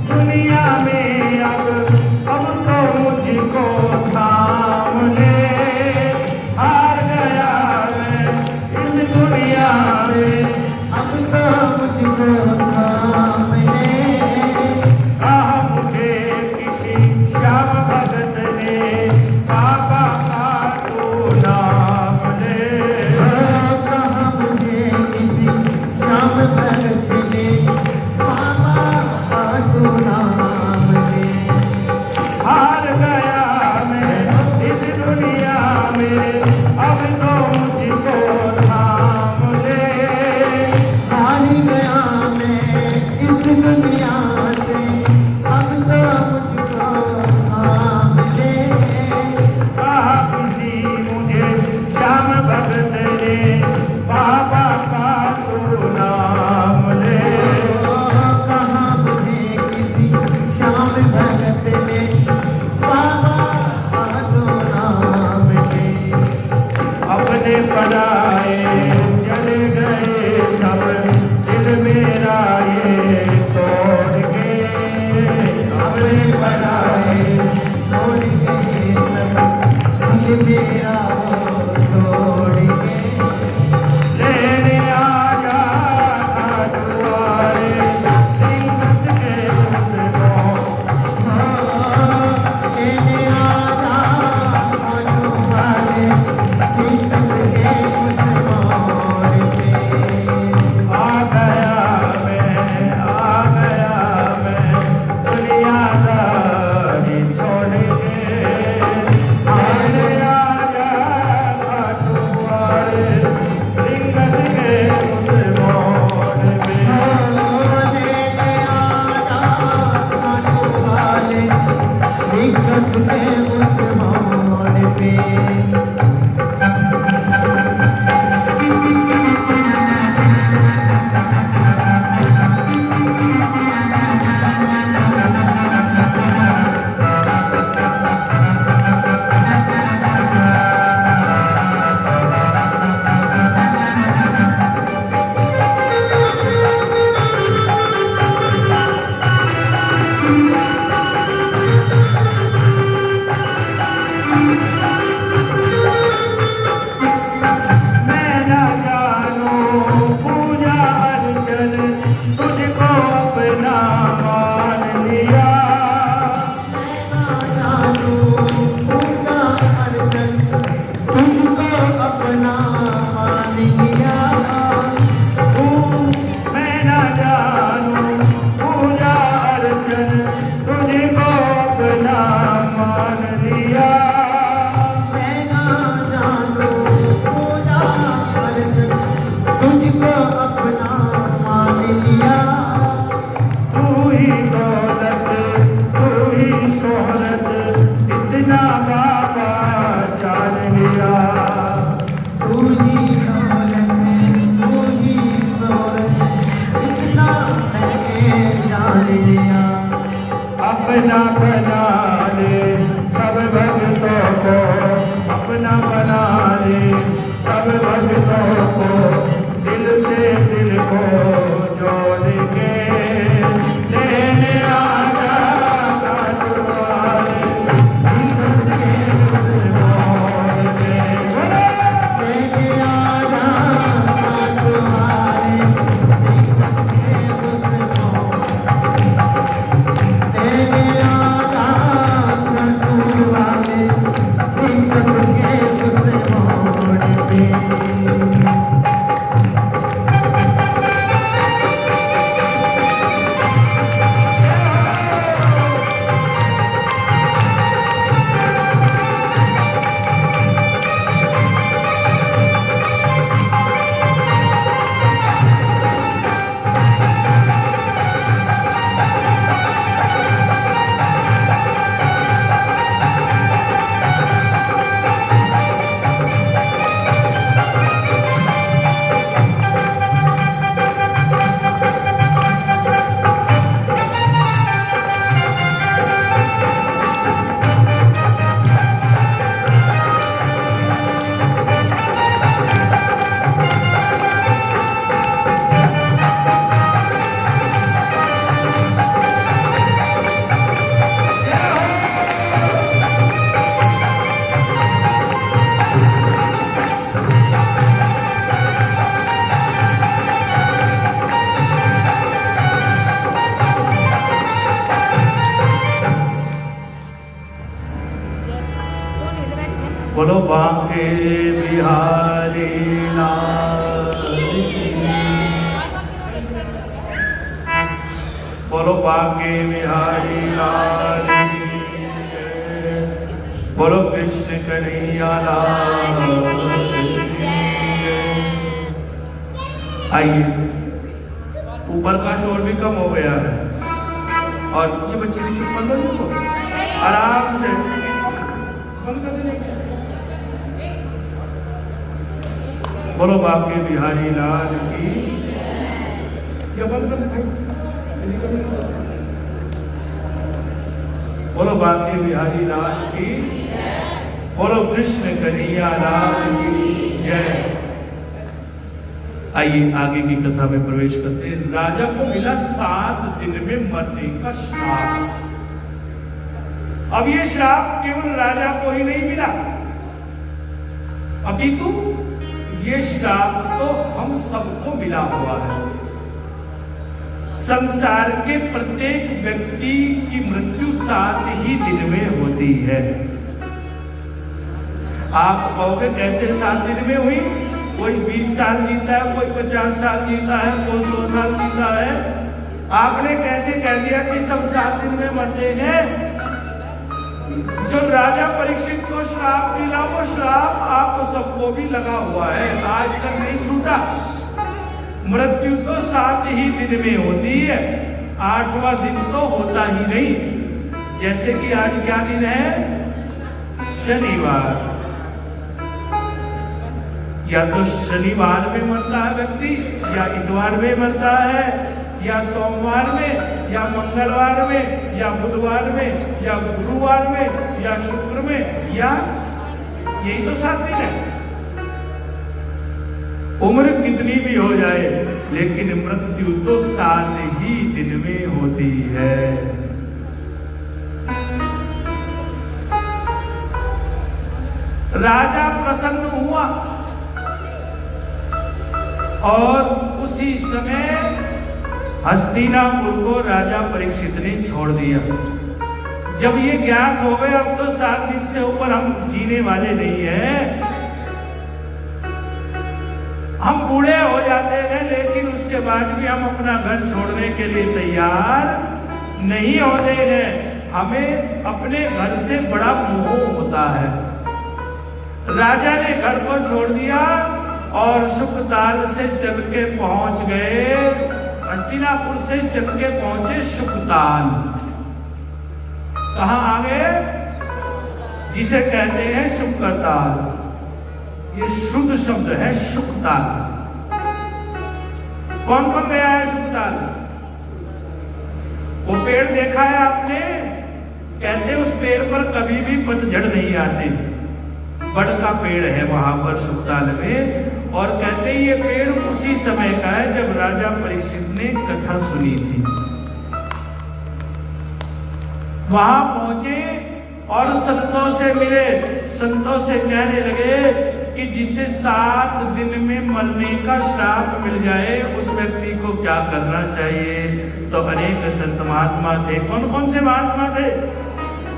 दुनिया में अब तो मुझको थाम ले। हार गया मैं इस दुनिया में अब तो मुझको थाम ले। कहा मुझे किसी श्याम भगत ने बाबा का तू नाम ले। कहा मुझे किसी श्याम भगत ने बाबा का तू नाम ले। हार गया मैं इस दुनिया में अब तो मुझको थाम ले। हार गया मैं इस दुनिया से अब तो मुझको थाम ले। कहा किसी मुझे श्याम भगत ने बाबा का तू नाम ले। कहा मुझे किसी श्याम भगत ने बाबा का तो नाम ले। अपने पराए चले गए सब दिल मेरा ये तोड़ लिया। अपना बना ले सब भक्तों को, अपना बना ले सब भक्तों को, दिल से दिल को जोड़ के लेने आजा तुम्हारे दिल से उस मोड़ के। लेके आजा तुम्हारे दिल से उस मोड़, लेके आजा तुम्हारे दिल से उस मोड़ पे। बोलो बांके बिहारी लाल की, बोलो बांके बिहारी लाल की जय। बोलो कृष्ण कन्हैया लाल की जय। आइए, ऊपर का शोर भी कम हो गया है और ये बच्चे भी चुप कर लो इनको, आराम से बंद कर देने। बोलो बांके बिहारी लाल की क्या बंद कर भाई। बोलो बांके बिहारी लाल की, बोलो कृष्ण कन्हैया लाल की जय। आइए आगे की कथा में प्रवेश करते हैं। राजा को मिला 7 दिन में मरने का श्राप। अब ये श्राप केवल राजा को ही नहीं मिला, अपितु ये श्राप तो हम सबको मिला हुआ है। संसार के प्रत्येक व्यक्ति की मृत्यु 7 ही दिन में होती है। आप कहोगे कैसे 7 दिन में हुई? कोई 20 साल जीता है, कोई 50 साल जीता है, कोई 100 साल जीता है। आपने कैसे कह दिया कि सब 7 दिन में मरते हैं? जो राजा परीक्षित को श्राप मिला वो श्राप आप सबको भी लगा हुआ है, आज तक नहीं छूटा। मृत्यु तो 7 ही दिन में होती है, 8वां दिन तो होता ही नहीं। जैसे कि आज क्या दिन है? शनिवार। या तो शनिवार में मरता है व्यक्ति, या इतवार में मरता है, या सोमवार में, या मंगलवार में, या बुधवार में, या गुरुवार में, या शुक्र में, या यही तो 7 दिन है। उम्र कितनी भी हो जाए लेकिन मृत्यु तो 7 ही दिन में होती है। राजा प्रसन्न हुआ और उसी समय हस्तिनापुर को राजा परीक्षित ने छोड़ दिया। जब ये ज्ञात हो गए अब तो 7 दिन से ऊपर हम जीने वाले नहीं हैं, हम बूढ़े हो जाते हैं, लेकिन उसके बाद भी हम अपना घर छोड़ने के लिए तैयार नहीं होते हैं। हमें अपने घर से बड़ा मोह होता है। राजा ने घर को छोड़ दिया और सुखताल से चल के पहुंच गए, हस्तिनापुर से चल के पहुंचे सुखताल। कहां आ गए? जिसे कहते हैं सुखताल। ये शुद्ध शब्द है सुखताल। कौन कौन गया है सुखताल? वो देखा है आपने? कहते उस पेड़ पर कभी भी पतझड़ नहीं आती। बड़ का पेड़ है वहां पर सुखताल में, और कहते ये पेड़ उसी समय का है जब राजा परीक्षित ने कथा सुनी थी। वहां पहुंचे और संतों से मिले। संतों से कहने लगे कि जिसे 7 दिन में मरने का श्राप मिल जाए उस व्यक्ति को क्या करना चाहिए? तो अनेक संत महात्मा थे। कौन कौन से महात्मा थे?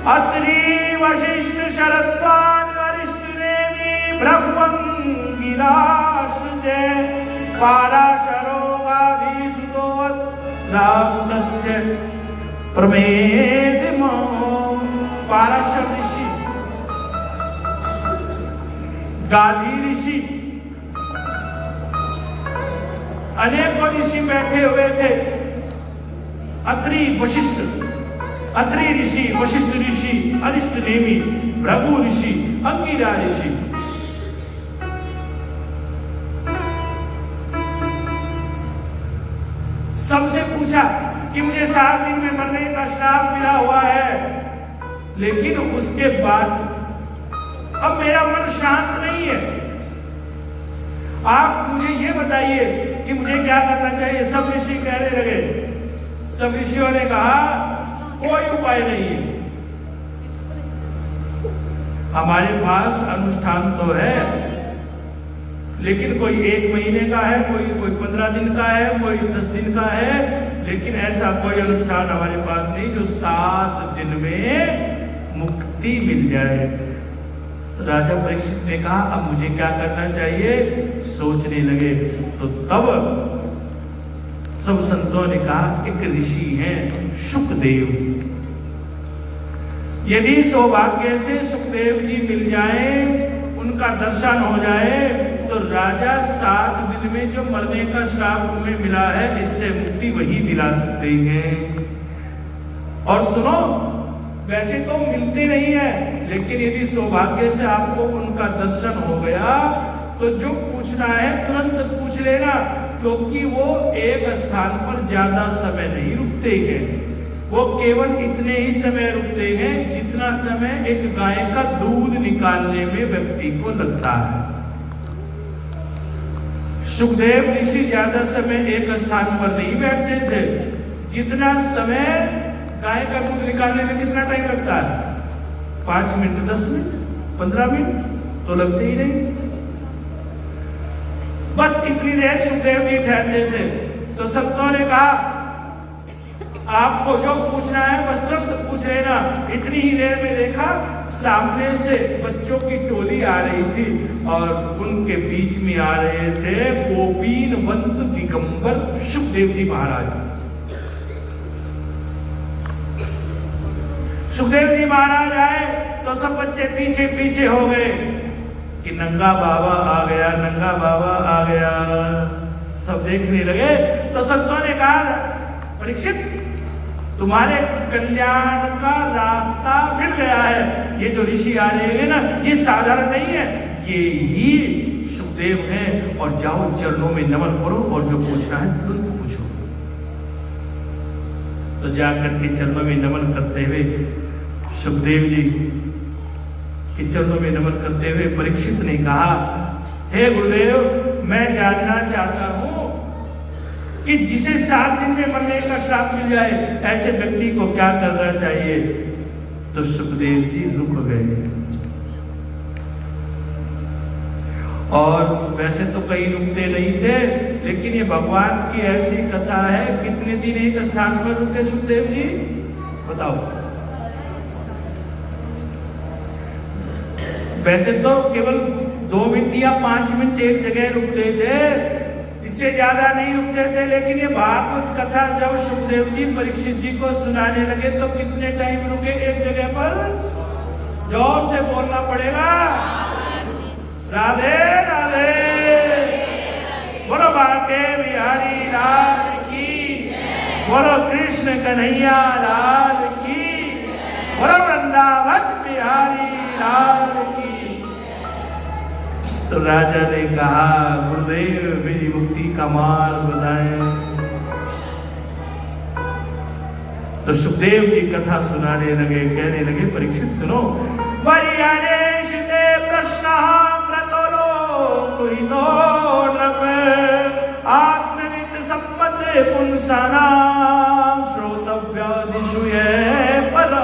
अत्रि, वशिष्ठ, शरद्वाज, वरिष्ठ, नेमि, भृगुअंगिरास जय, पाराशरो, गाधी, सुतोत, रामदत्त, प्रमेद मो। पाराशर ऋषि, गाधी ऋषि, अनेकों ऋषि बैठे हुए थे। अत्रि, वशिष्ठ, अत्रि ऋषि, वशिष्ठ ऋषि, अरिष्ट नेमि, भृगु ऋषि, अंगिरा ऋषि। सबसे पूछा कि मुझे 7 दिन में मरने का श्राप मिला हुआ है, लेकिन उसके बाद अब मेरा मन शांत नहीं है। आप मुझे ये बताइए कि मुझे क्या करना चाहिए? सब ऋषि कहने लगे। सब ऋषियों ने कहा कोई उपाय नहीं है, हमारे पास अनुष्ठान तो है, लेकिन कोई 1 महीने का है, कोई 15 दिन का है, कोई 10 दिन का है, लेकिन ऐसा कोई अनुष्ठान हमारे पास नहीं जो 7 दिन में मुक्ति मिल जाए। तो राजा परीक्षित ने कहा अब मुझे क्या करना चाहिए? सोचने लगे। तो तब सब संतों ने कहा एक ऋषि हैं शुकदेव, यदि सौभाग्य से सुखदेव जी मिल जाए, उनका दर्शन हो जाए, तो राजा 7 दिन में जो मरने का श्राप तुम्हें मिला है इससे मुक्ति वही दिला सकते हैं। और सुनो, वैसे तो मिलते नहीं है, लेकिन यदि सौभाग्य से आपको उनका दर्शन हो गया तो जो पूछना है तुरंत पूछ लेना, क्योंकि वो एक स्थान पर ज्यादा समय नहीं रुकते हैं। वो केवल इतने ही समय रुकते हैं जितना समय एक गाय का दूध निकालने में व्यक्ति को लगता है। सुखदेव ऋषि ज्यादा समय एक स्थान पर नहीं बैठते थे। जितना समय गाय का दूध निकालने में कितना टाइम लगता है? 5 मिनट, 10 मिनट, 15 मिनट तो लगते ही नहीं। बस इतनी देर सुखदेव जी ठहरते थे। तो संतों ने कहा आपको जो पूछना है बस तुरंत पूछ लेना। इतनी ही देर में देखा सामने से बच्चों की टोली आ रही थी और उनके बीच में आ रहे थे गोपीनवंत दिगंबर सुखदेव जी महाराज। सुखदेव जी महाराज आए तो सब बच्चे पीछे पीछे हो गए कि नंगा बाबा आ गया, नंगा बाबा आ गया। सब देखने लगे। तो संतों ने कहा परीक्षित, तुम्हारे कल्याण का रास्ता मिल गया है। ये जो ऋषि आ रहे हैं ना, ये साधारण नहीं है, ये ही सुखदेव हैं। और जाओ चरणों में नमन करो और जो पूछना है तुरंत पूछो। तो जाकर के चरणों में नमन करते हुए सुखदेव जी के चरणों में नमन करते हुए परीक्षित ने कहा, हे गुरुदेव, मैं जानना चाहता हूं कि जिसे 7 दिन में मरने का श्राप मिल जाए ऐसे व्यक्ति को क्या करना चाहिए। तो सुखदेव जी रुक गए। और वैसे तो कहीं रुकते नहीं थे, लेकिन ये भगवान की ऐसी कथा है। कितने दिन एक स्थान पर रुके सुखदेव जी? बताओ। वैसे तो केवल 2 मिनट या 5 मिनट एक जगह रुकते थे, इससे ज्यादा नहीं रुकते थे। लेकिन ये भागवत कथा जब सुखदेव जी परीक्षित जी को सुनाने लगे तो कितने टाइम रुके एक जगह पर? जोर से बोलना पड़ेगा, राधे राधे। बोलो बांके बिहारी लाल की, बोलो कृष्ण कन्हैया लाल की, बोलो वृंदावन बिहारी लाल की। तो राजा ने कहा, गुरुदेव मेरी मुक्ति का मार्ग बताएं। तो सुखदेव जी कथा सुनाने लगे, कहने लगे परीक्षित सुनो, वरियानेश ते प्रश्न क्रतोलो कुहितो नृप आत्मनित्य संपत्ति पुंसानाम श्रोतव्यादिषु ये पर।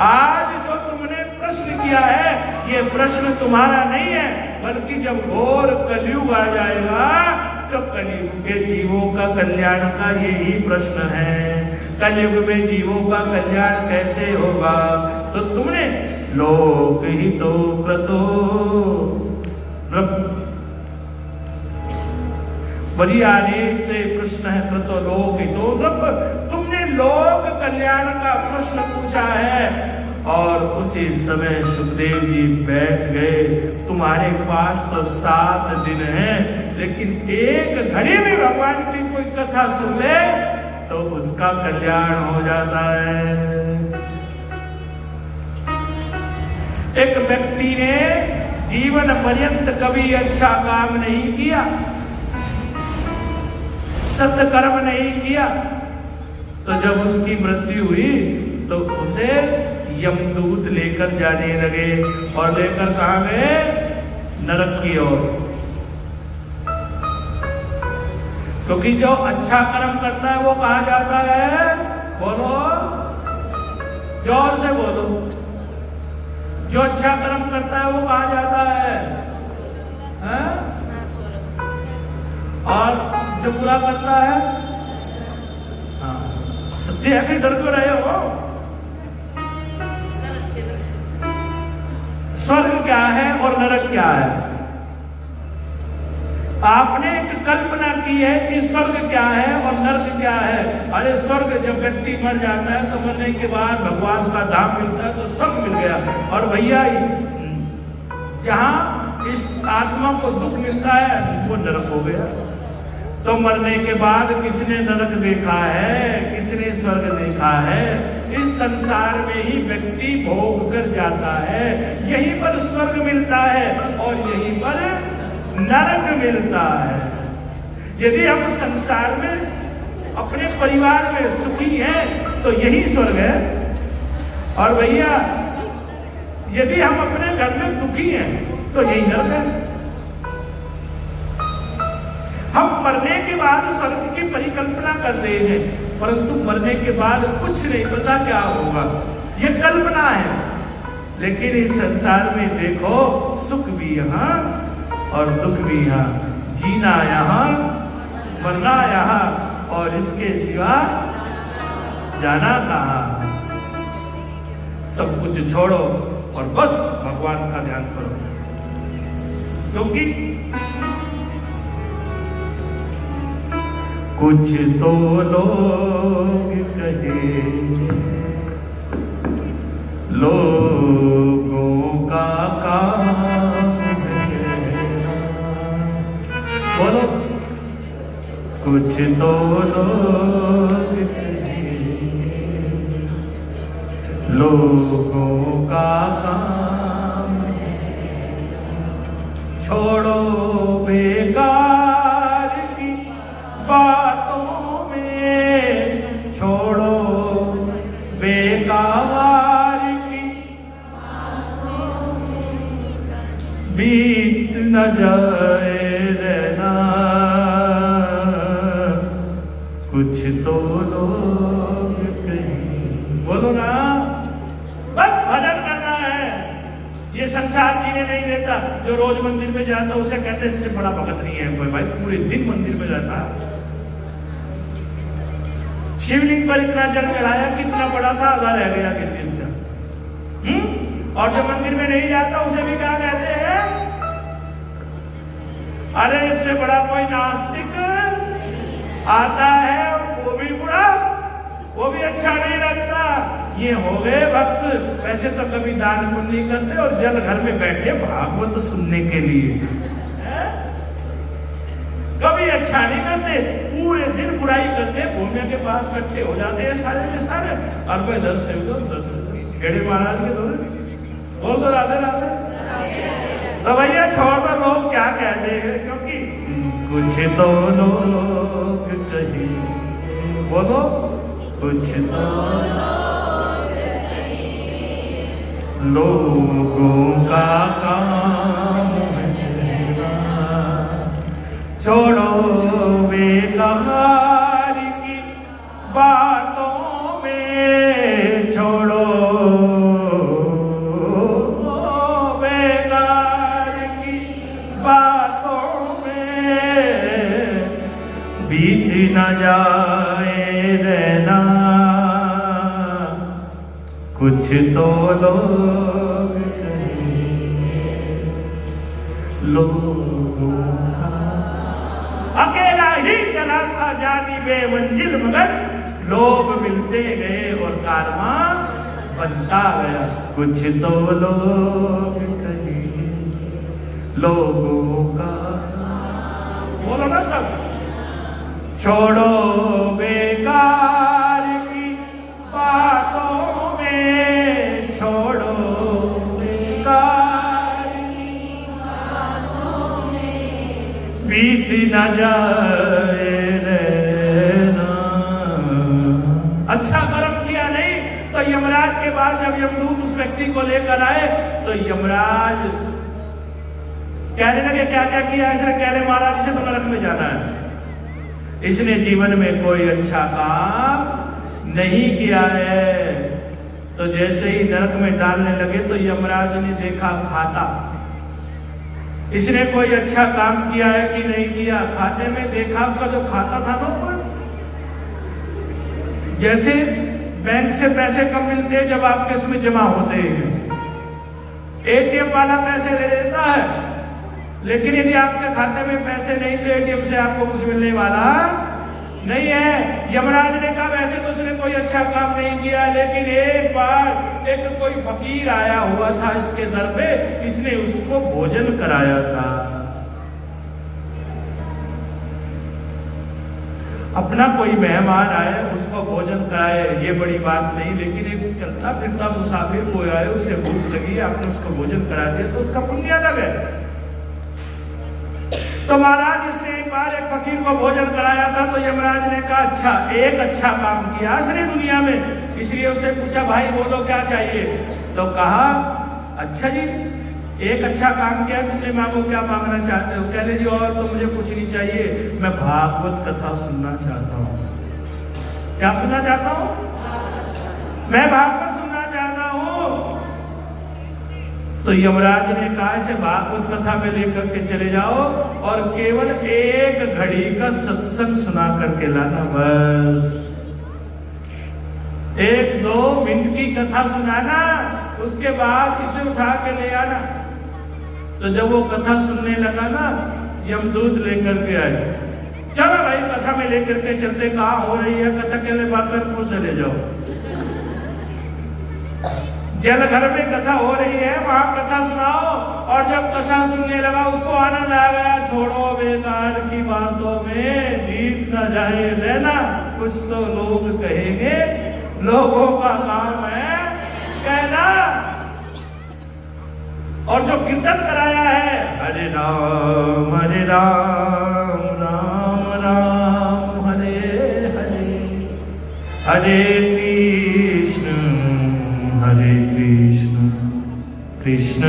आज जो तुमने प्रश्न किया है ये प्रश्न तुम्हारा नहीं है, बल्कि जब घोर कलयुग आ जाएगा तो कलयुग के जीवों का कल्याण का यही प्रश्न है। कलयुग में जीवों का कल्याण कैसे होगा? तो तुमने लोक ही तो क्रतो बड़ी आदेश से प्रश्न है क्रतो लोक ही तो नृप, तुमने लोक कल्याण का प्रश्न पूछा है। और उसी समय सुखदेव जी बैठ गए। तुम्हारे पास तो 7 दिन है, लेकिन एक घड़ी में भगवान की कोई कथा सुन ले तो उसका कल्याण हो जाता है। एक व्यक्ति ने जीवन पर्यंत कभी अच्छा काम नहीं किया, सत्कर्म नहीं किया, तो जब उसकी मृत्यु हुई तो उसे यमदूत लेकर जाने लगे। और लेकर कहां गए? नरक की ओर। क्योंकि जो अच्छा कर्म करता है वो कहां जाता है? बोलो, जोर से बोलो। जो अच्छा कर्म करता है वो कहां जाता है? और जो बुरा करता है? हाँ, सत्य है कि डर क्यों रहे हो? स्वर्ग क्या है और नरक क्या है? आपने एक कल्पना की है कि स्वर्ग क्या है और नरक क्या है। अरे स्वर्ग, जब व्यक्ति मर जाता है तो मरने के बाद भगवान का धाम मिलता है तो स्वर्ग मिल गया। और भैया जहां इस आत्मा को दुख मिलता है वो नरक हो गया। तो मरने के बाद किसने नरक देखा है, किसने स्वर्ग देखा है? इस संसार में ही व्यक्ति भोग कर जाता है। यहीं पर स्वर्ग मिलता है और यहीं पर नरक मिलता है। यदि हम संसार में अपने परिवार में सुखी हैं तो यही स्वर्ग है। और भैया यदि हम अपने घर में दुखी हैं तो यही नरक है। हम मरने के बाद स्वर्ग की परिकल्पना कर रहे हैं, परंतु मरने के बाद कुछ नहीं पता क्या होगा, ये कल्पना है। लेकिन इस संसार में देखो, सुख भी यहाँ और दुख भी यहाँ, जीना यहाँ, मरना यहाँ, और इसके सिवा जाना कहाँ। सब कुछ छोड़ो और बस भगवान का ध्यान करो। क्योंकि कुछ तो लोग कहे लोगों का काम है, बोलो कुछ तो लोग कहे लोगों का काम है। छोड़ो बेकार की बातों में, छोड़ो बेकार की बीत न जाए रहना, कुछ तो लोग कहें। बोलो ना, बस भजन करना है। ये संसार जीने नहीं देता। जो रोज मंदिर में जाता उसे कहते इससे बड़ा भगत नहीं है कोई। भाई पूरे दिन मंदिर में जाता, शिवलिंग पर इतना जल चढ़ाया, कितना बड़ा था, आधा रह गया किस किस का। और जो मंदिर में नहीं जाता उसे भी क्या कहते हैं? अरे इससे बड़ा कोई नास्तिक आता है, वो भी बुरा, वो भी अच्छा नहीं लगता। ये हो गए भक्त। वैसे तो कभी दान पुण्य नहीं करते और जल घर में बैठे भागवत सुनने के लिए, कभी अच्छा नहीं करते, पूरे दिन बुराई करते, भूमि के पास इकट्ठे हो जाते हैं सारे के सारे। और कोई दर से उधर से खेड़े महाराज के दो बोल दो राधे राधे। तो भैया छोड़ दो, लोग क्या कहते हैं, क्योंकि कुछ तो लोग कहे, बोलो कुछ तो लोगों का काम है, छोड़ो बेकार की बातों में, छोड़ो बेकार की बातों में, बीत न जाए रहना कुछ तो लोग लोगों का। अकेला ही चला था जानिबे मंजिल मगर लोग मिलते गए और कारवां बनता गया। कुछ तो लोग कहे लोगों का, बोलो ना सब, छोड़ो बेकार की बातों में, छोड़ो बेकार की बातों में, बीत न जाए रहना। अच्छा कर्म किया नहीं तो यमराज के बाद जब यमदूत उस व्यक्ति को लेकर आए तो यमराज कहने लगे क्या क्या किया इसने, कह रहे महाराज इसे तो नरक में जाना है, इसने जीवन में कोई अच्छा काम नहीं किया है। तो जैसे ही नरक में डालने लगे तो यमराज ने देखा खाता, इसने कोई अच्छा काम किया है कि नहीं किया। खाते में देखा उसका जो खाता था ना ऊपर, जैसे बैंक से पैसे कब मिलते हैं जब आपके इसमें जमा होते हैं, एटीएम वाला पैसे ले लेता है, लेकिन यदि आपके खाते में पैसे नहीं तो एटीएम से आपको कुछ मिलने वाला नहीं है। यमराज ने कहा वैसे तो उसने कोई अच्छा काम नहीं किया, लेकिन एक बार एक कोई फकीर आया हुआ था इसके दर पे, इसने उसको भोजन कराया था। अपना कोई मेहमान आए उसको भोजन कराए ये बड़ी बात नहीं, लेकिन एक चलता फिरता मुसाफिर कोई आए उसे भूख लगी आपने उसको भोजन करा दिया तो उसका पुण्य अलग है। तो महाराज इसने एक बार एक फकीर को भोजन कराया था तो यमराज ने कहा अच्छा एक अच्छा काम किया इसने दुनिया में, इसलिए उससे पूछा भाई बोलो क्या चाहिए। तो कहा अच्छा जी एक अच्छा काम किया तुमने, मांगो क्या मांगना चाहते हो। कह ले जी और तो मुझे कुछ नहीं चाहिए, मैं भागवत कथा सुनना चाहता हूँ। क्या सुनना चाहता हूँ? मैं भागवत सुनना चाहता हूँ। तो यमराज ने कहा इसे भागवत कथा में लेकर के चले जाओ और केवल एक घड़ी का सत्संग सुना करके लाना, बस 1-2 मिनट की कथा सुनाना, उसके बाद इसे उठा के ले आना। तो जब वो कथा सुनने लगा ना यमदूत लेकर के आए, चलो भाई कथा में लेकर के चलते, कहाँ हो रही है कथा, के लिए बागरपुर चले जाओ, जल घर में कथा हो रही है वहां कथा सुनाओ। और जब कथा सुनने लगा उसको आनंद आ गया, छोड़ो बेकार की बातों में, बीत न जाए रहना कुछ तो लोग कहेंगे, लोगों का काम है कहना। और जो कीर्तन कराया है हरे राम राम राम हरे हरे, हरे कृष्ण कृष्ण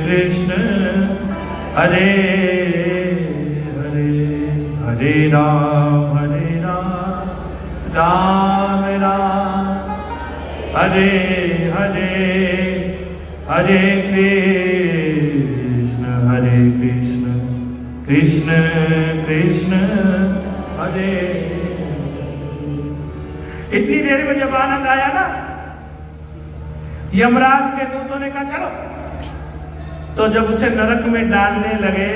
कृष्ण हरे हरे, हरे राम राम राम हरे हरे, हरे कृष्ण कृष्ण कृष्ण हरे। इतनी देर में जब आनंद आया ना यमराज के दूतों ने कहा चलो। तो जब उसे नरक में डालने लगे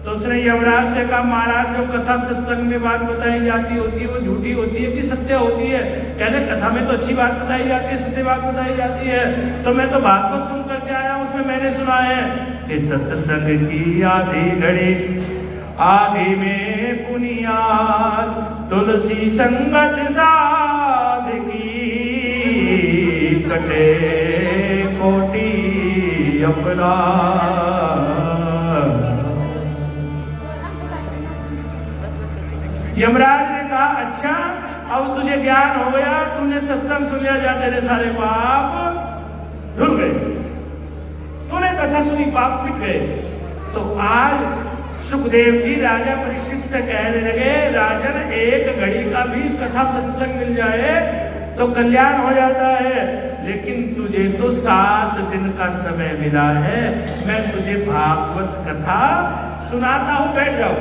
तो उसने यमराज से कहा महाराज जो कथा सत्संग में बात बताई जाती होती है वो झूठी होती है कि सत्य होती है। कहले कथा में तो अच्छी बात बताई जाती है, सत्य बात बताई जाती है। तो मैं तो भागवत सुन करके आया, उसमें मैंने सुना है कि सत्संग की आधी घड़ी आधी में पुनियाद, तुलसी संगत साधकी कटे कोटि अपराध। यमराज ने कहा अच्छा अब तुझे ज्ञान हो गया, तूने सत्संग सुन लिया, जा तेरे सारे पाप धुल गए, तूने कथा सुनी, पाप मिट गए। तो आज सुखदेव जी राजा परीक्षित से कहने लगे, राजन एक घड़ी का भी कथा सत्संग मिल जाए तो कल्याण हो जाता है, लेकिन तुझे तो 7 दिन का समय मिला है, मैं तुझे भागवत कथा सुनाता हूं, बैठ जाओ।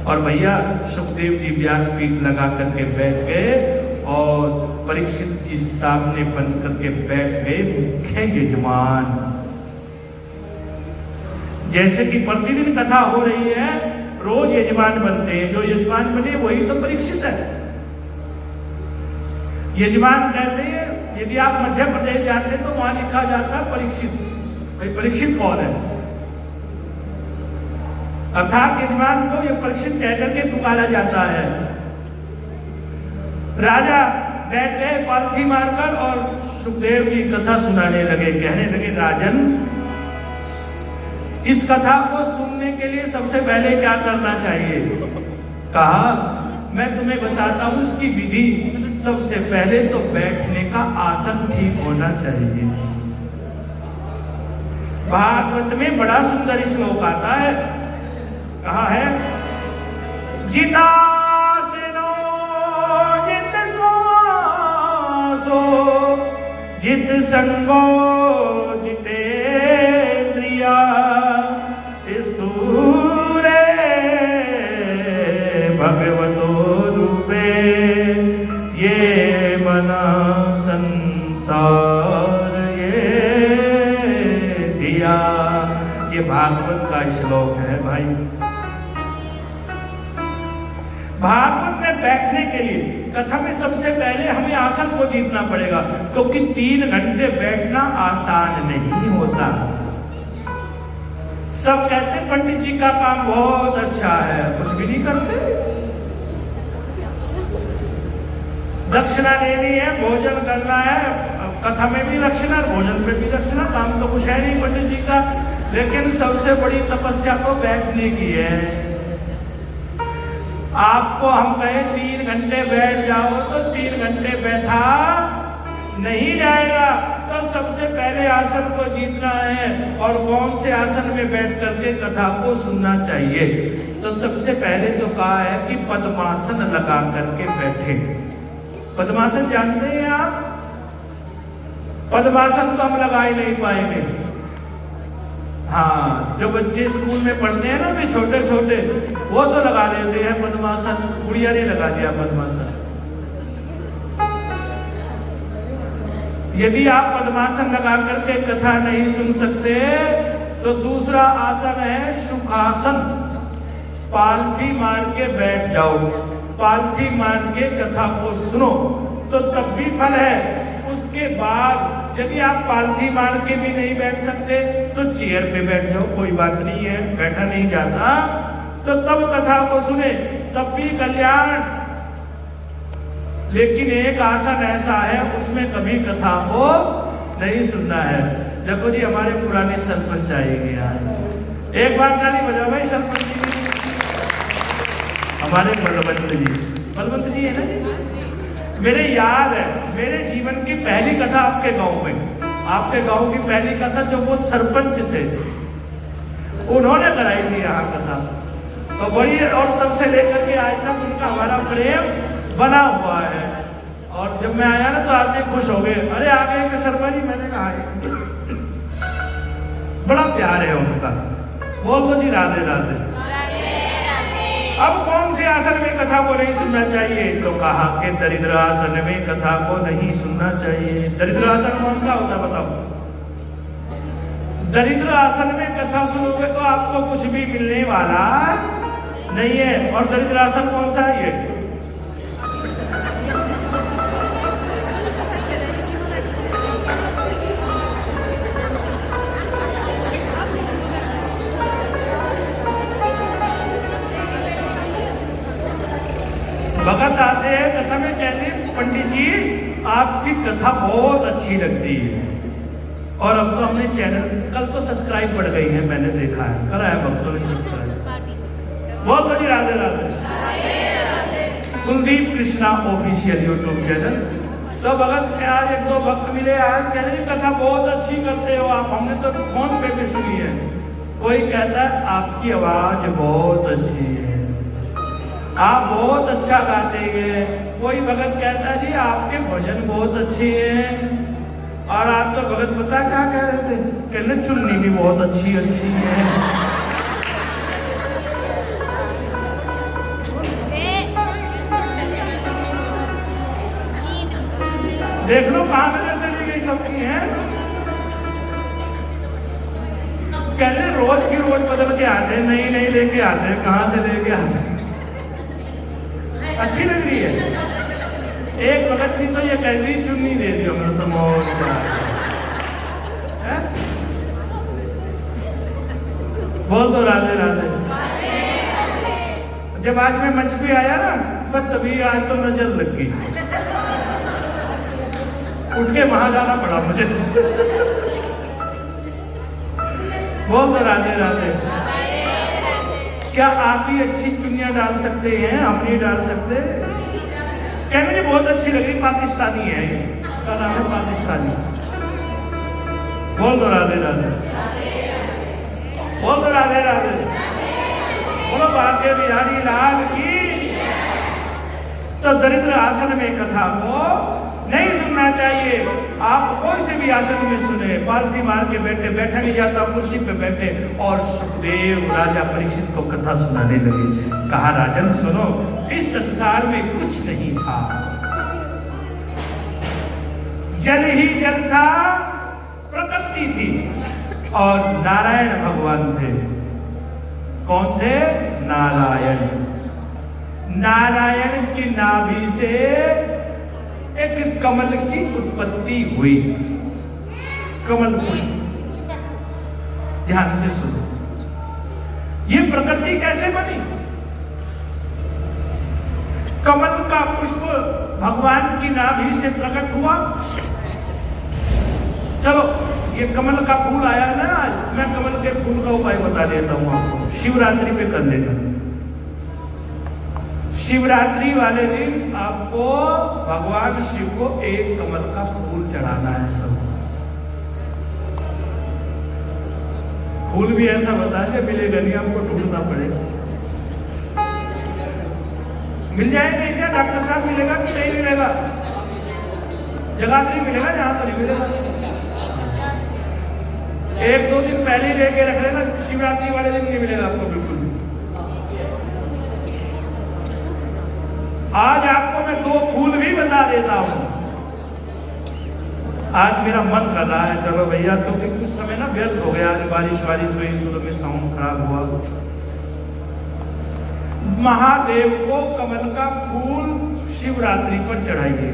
और भैया सुखदेव जी व्यासपीठ लगा करके बैठ गए और परीक्षित जी सामने बन करके बैठ गए, मुख्य यजमान। जैसे कि प्रतिदिन कथा हो रही है, रोज यजमान बनते हैं, जो यजमान बने वही तो परीक्षित है। यजमान कहते हैं, यदि आप मध्य प्रदेश जाते हैं तो वहां लिखा जाता है परीक्षित। भाई परीक्षित कौन है? अर्थात यजमान को ये परीक्षित कहकर के पुकारा जाता है। राजा बैठ गए पालथी मारकर और सुखदेव जी कथा सुनाने लगे। कहने लगे, राजन इस कथा को सुनने के लिए सबसे पहले क्या करना चाहिए? कहा, मैं तुम्हें बताता हूं उसकी विधि। सबसे पहले तो बैठने का आसन ठीक होना चाहिए। भागवत में बड़ा सुंदर श्लोक आता है, कहा है, जितासनो जित श्वासो जित संगो जितेन्द्रिया स्तूरे भगवतो रूपे ये मना संसार ये दिया। ये भागवत का श्लोक है भाई। भागवत में बैठने के लिए कथा में सबसे पहले हमें आसन को जीतना पड़ेगा, क्योंकि 3 घंटे बैठना आसान नहीं होता। सब कहते पंडित जी का काम बहुत अच्छा है, कुछ भी नहीं करते। दक्षिणा लेनी है, भोजन करना है, कथा में भी दक्षिणा, भोजन में भी दक्षिणा, काम तो कुछ है नहीं पंडित जी का। लेकिन सबसे बड़ी तपस्या तो बैठने की है। आपको हम कहें 3 घंटे बैठ जाओ तो 3 घंटे बैठा नहीं जाएगा। तो सबसे पहले आसन को जीतना है, और कौन से आसन में बैठ करके कथा को सुनना चाहिए? तो सबसे पहले तो कहा है कि पद्मासन लगा करके बैठे। पद्मासन जानते हैं आप? पद्मासन तो हम लगा ही नहीं पाएंगे। हाँ, जो बच्चे स्कूल में पढ़ते हैं ना, वे छोटे छोटे, वो तो लगा लेते हैं पद्मासन। गुड़िया ने लगा दिया पद्मासन। यदि आप पद्मासन लगा करके कथा नहीं सुन सकते तो दूसरा आसन है सुखासन। पालथी मार के बैठ जाओ, पालथी मार के कथा को सुनो तो तब भी फल है। उसके बाद यदि आप पालथी मार के भी नहीं बैठ सकते तो चेयर पे बैठ जाओ, कोई बात नहीं है, बैठा नहीं जाता तो तब कथा को सुने, तब भी कल्याण। लेकिन एक आसन ऐसा है उसमें कभी कथा को नहीं सुनना है। देखो जी, हमारे पुराने सरपंच आएंगे आज, एक बार ताली बजाओ भाई सरपंच जी। हमारे बलवंत जी है ना जी। मेरे याद है, मेरे जीवन की पहली कथा आपके गांव में, आपके गांव की पहली कथा जो वो सरपंच थे उन्होंने कराई थी यहाँ कथा। तो बड़ी, और तब से लेकर के आज तक उनका हमारा प्रेम बना हुआ है। और जब मैं आया ना तो आदमी खुश हो गए, अरे आ गए कि शर्मा जी। मैंने कहा बड़ा प्यार है उनका। बोल दो जी राधे राधे। अब कौन से आसन में कथा को नहीं सुनना चाहिए? तो कहा कि दरिद्र आसन में कथा को नहीं सुनना चाहिए। दरिद्र आसन कौन सा होता बताओ? दरिद्र आसन में कथा सुनोगे तो आपको कुछ भी मिलने वाला नहीं है। और दरिद्र आसन कौन सा है? ये भगत आते हैं कथा में, कहते हैं पंडित जी आपकी कथा बहुत अच्छी लगती है। और अब तो हमने चैनल, कल तो सब्सक्राइब बढ़ गई है, मैंने देखा है, करा है भक्तों ने सब्सक्राइब। बहुत बड़ी Radhe Radhe. Kuldeep Krishna official YouTube channel. तो भगत यार एक दो भक्त मिले यार, कह रहे कथा बहुत अच्छी करते हो आप, हमने तो फोन पे भी सुनी है। कोई कहता है आपकी आवाज बहुत अच्छी है, आप बहुत अच्छा गाते हैं। कोई भगत कहता है जी आपके भजन बहुत अच्छे हैं। और आप तो भगत बता क्या कह रहे थे, कहने चुन्नी भी बहुत अच्छी अच्छी है। देख लो कहां नजर चली गई सबकी है। कहने रोज की रोज बदल के आते, नई नई लेके आते, कहां से लेके आते। अच्छी लग रही है। एक भगत भी तो ये कह दी चुन्नी दे दी हमें तो मौज है। बोल दो राधे राधे। जब आज मैं मंच पे आया ना, बस तभी आज तो नजर लग गई, उठ के वहां जाना पड़ा मुझे। बोल दो राधे राधे। क्या आप भी अच्छी चुन्नियां डाल सकते हैं, हम नहीं डाल सकते? कहने मुझे बहुत अच्छी लग रही, पाकिस्तानी है ये, इसका नाम है पाकिस्तानी। बोल दो राधे राधे। बोल दो राधे राधे। बोलो भाग्य बिहारी लाल की। तो दरिद्र आसन में कथा को नहीं सुनना चाहिए। आप कोई से भी आसन में सुने, पालथी मार के बैठे, बैठा नहीं जाता, कुर्सी पे बैठे। और सुखदेव राजा परीक्षित को कथा सुनाने लगे। कहा राजन सुनो, इस संसार में कुछ नहीं था, जल ही जल था, प्रकृति थी और नारायण भगवान थे। कौन थे? नारायण। नारायण की नाभि से एक कमल की उत्पत्ति हुई, कमल पुष्प। ध्यान से सुनो, ये प्रकृति कैसे बनी? कमल का पुष्प भगवान की नाभि से प्रकट हुआ। चलो ये कमल का फूल आया ना, आज मैं कमल के फूल का उपाय बता देता हूं आपको, शिवरात्रि पे कर लेना। शिवरात्रि वाले दिन आपको भगवान शिव को एक कमल का फूल चढ़ाना है। सब फूल भी ऐसा बता के मिलेगा नहीं, आपको ढूंढना पड़ेगा। मिल जाएंगे क्या डॉक्टर साहब? मिलेगा कि नहीं मिलेगा? जगाधरी मिलेगा, जहां तो नहीं मिलेगा। एक दो दिन पहले लेके रख लेना, शिवरात्रि वाले दिन नहीं मिलेगा आपको बिल्कुल। आज आपको मैं दो फूल भी बता देता हूं। आज मेरा मन कर रहा है चलो भैया, तो कुछ समय ना व्यर्थ हो गया, बारिश हुई, सुबह में साउंड खराब हुआ। महादेव को कमल का फूल शिवरात्रि पर चढ़ाइए।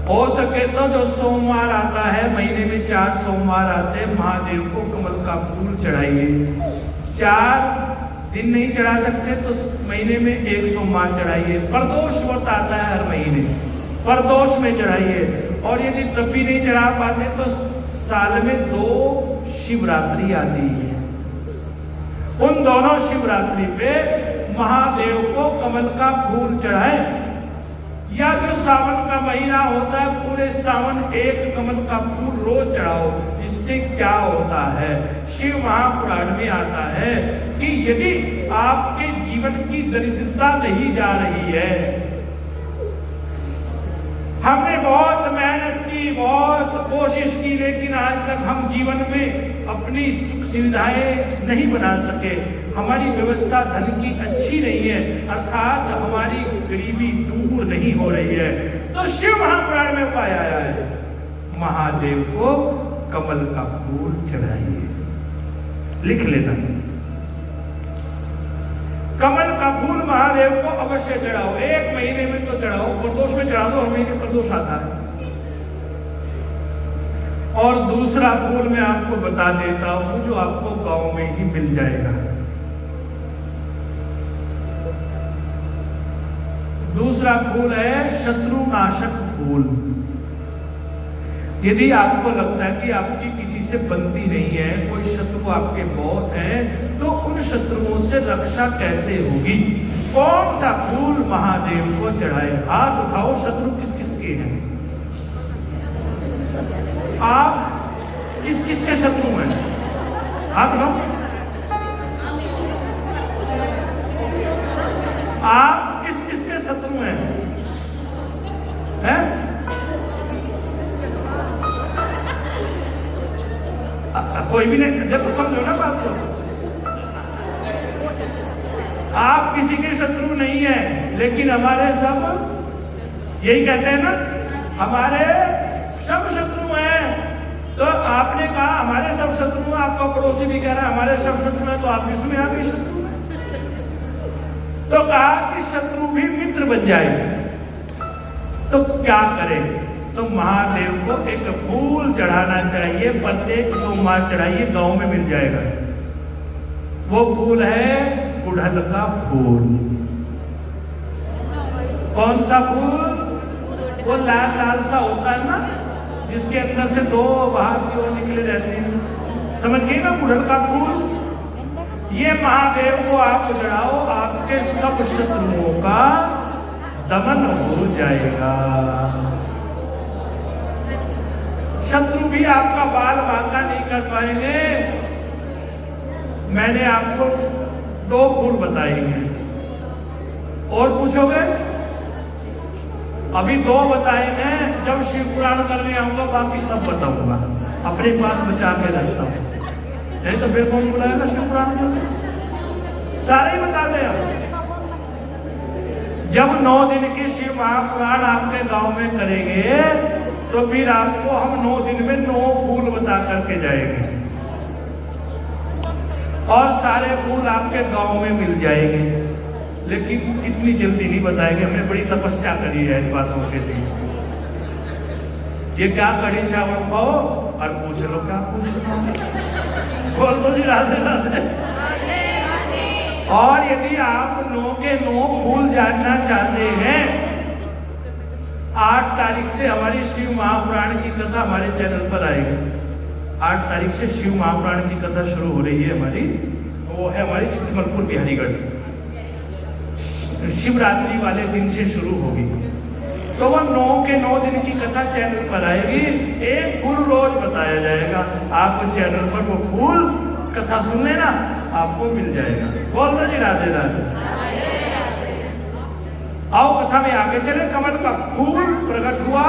हो सके तो जो सोमवार आता है, महीने में 4 सोमवार आते हैं, महादेव को कमल का फूल चढ़ाइए। 4 दिन नहीं चढ़ा सकते तो महीने में 1 सोमवार चढ़ाइए। प्रदोष व्रत आता है हर महीने, प्रदोष में चढ़ाइए। और यदि तब भी नहीं चढ़ा पाते तो साल में 2 शिवरात्रि आती है, उन दोनों शिवरात्रि पे महादेव को कमल का फूल चढ़ाएं। या जो सावन का महीना होता है, पूरे सावन एक कमल का फूल रोज चढ़ाओ। इससे क्या होता है? शिव महापुराण में आता है कि यदि आपके जीवन की दरिद्रता नहीं जा रही है, हमने बहुत मेहनत की, बहुत कोशिश की, लेकिन आज तक हम जीवन में अपनी सुख सुविधाएं नहीं बना सके, हमारी व्यवस्था धन की अच्छी नहीं है, अर्थात हमारी गरीबी दूर नहीं हो रही है, तो शिव महापुराण में उपाय आया है, महादेव को कमल का फूल चढ़ाइए। लिख लेना, कमल का फूल महादेव को अवश्य चढ़ाओ। 1 महीने में तो चढ़ाओ, प्रदोष में चढ़ा दो, हर महीने प्रदोष आता है। और दूसरा फूल मैं आपको बता देता हूं, जो आपको गांव में ही मिल जाएगा। दूसरा फूल है शत्रुनाशक फूल। यदि आपको लगता है कि आपकी किसी से बनती नहीं है, कोई शत्रु आपके बहुत हैं, तो उन शत्रुओं से रक्षा कैसे होगी? कौन सा फूल महादेव को चढ़ाए? हाथ उठाओ, शत्रु किस किस के हैं? आप किस किस के शत्रु हैं? हाथ उठाओ। आप किस किस के शत्रु हैं? हैं? कोई भी नहीं, देखो समझो ना बात को। आप किसी के शत्रु नहीं है, लेकिन हमारे सब यही कहते हैं ना, हमारे सब शत्रु हैं। तो आपने कहा हमारे सब शत्रु हैं, आपका पड़ोसी भी कह रहा है हमारे सब शत्रु हैं, तो आप इसमें आ गए शत्रु हैं। तो कहा कि शत्रु भी मित्र बन जाए, तो क्या करें? तो महादेव को एक फूल चढ़ाना चाहिए, प्रत्येक सोमवार चढ़ाइए, गांव में मिल जाएगा। वो फूल है गुड़हल का फूल। कौन सा फूल? वो लाल लाल सा होता है ना, जिसके अंदर से दो बाहर की ओर निकले रहते हैं, समझ गई ना? गुड़हल का फूल। ये महादेव को आप चढ़ाओ, आपके सब शत्रुओं का दमन हो जाएगा। शत्रु भी आपका बाल बांका नहीं कर पाएंगे। मैंने आपको 2 फूल बताएंगे, और पूछोगे? अभी 2 बताए हैं, जब शिव पुराण करने आऊंगा बाकी तब बताऊंगा, अपने पास बचा के रखता हूं। नहीं तो फिर कौन बुलाएगा शिव पुराण करने? सारे ही बता दे। जब 9 दिन की शिव महापुराण आपके गांव में करेंगे, तो फिर आपको हम 9 दिन में 9 फूल बता करके जाएंगे, और सारे फूल आपके गांव में मिल जाएंगे। लेकिन इतनी जल्दी नहीं बताएंगे, हमने बड़ी तपस्या करी है इन बातों के लिए। ये क्या कढ़ी चावल खाओ और पूछ लो क्या पूछना, बोल दो जी राधे राधे। और यदि आप 9 के 9 फूल जानना चाहते हैं, 8 तारीख से हमारी शिव महापुराण की कथा हमारे चैनल पर आएगी। 8 तारीख से शिव महापुराण की कथा शुरू हो रही है हमारी, वो है हमारी चितमलपुर बिहारीगढ़। शिवरात्रि वाले दिन से शुरू होगी, तो वह 9 के 9 दिन की कथा चैनल पर आएगी। एक फूल रोज बताया जाएगा, आपको चैनल पर वो फूल कथा सुन लेना, आपको मिल जाएगा। बोल दो जी राधे राधे। आओ कथा में आगे चले। कमल का फूल प्रकट हुआ,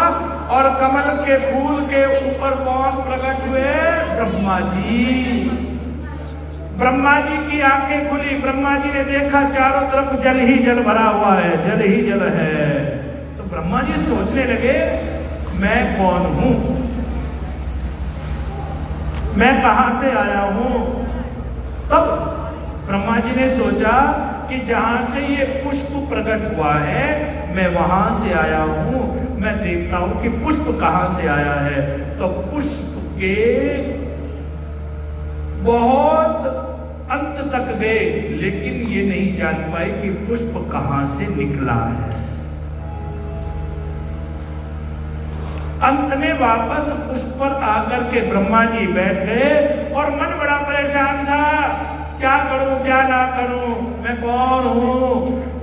और कमल के फूल के ऊपर कौन प्रकट हुए? ब्रह्मा जी। ब्रह्मा जी की आंखें खुली, ब्रह्मा जी ने देखा चारों तरफ जल ही जल भरा हुआ है, जल ही जल है। तो ब्रह्मा जी सोचने लगे, मैं कौन हूं, मैं कहां से आया हूं? तब ब्रह्मा जी ने सोचा कि जहां से ये पुष्प प्रकट हुआ है, मैं वहां से आया हूं, मैं देखता हूं कि पुष्प कहां से आया है। तो पुष्प के बहुत अंत तक गए, लेकिन ये नहीं जान पाए कि पुष्प कहां से निकला है। अंत में वापस पुष्प पर आकर के ब्रह्मा जी बैठ गए, और मन बड़ा परेशान था, क्या करूं क्या ना करूं, मैं कौन हूं?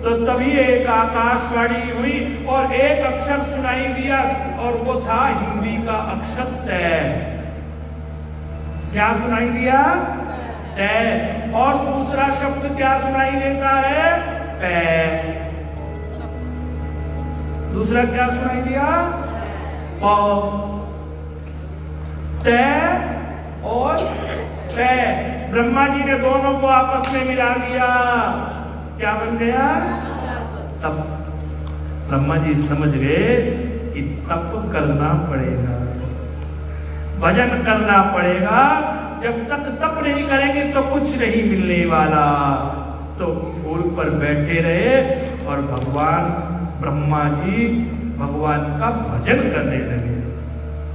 तो तभी एक आकाशवाणी हुई और एक अक्षर सुनाई दिया, और वो था हिंदी का अक्षर तय। क्या सुनाई दिया? तय। और दूसरा शब्द क्या सुनाई देता है? पै। दूसरा क्या सुनाई दिया? प। तय और पै। ब्रह्मा जी ने दोनों को आपस में मिला दिया, क्या बन गया? तप। ब्रह्मा जी समझ गए कि तप करना पड़ेगा, भजन करना पड़ेगा। जब तक तप नहीं करेंगे तो कुछ नहीं मिलने वाला। तो फूल पर बैठे रहे, और भगवान ब्रह्मा जी भगवान का भजन करने लगे,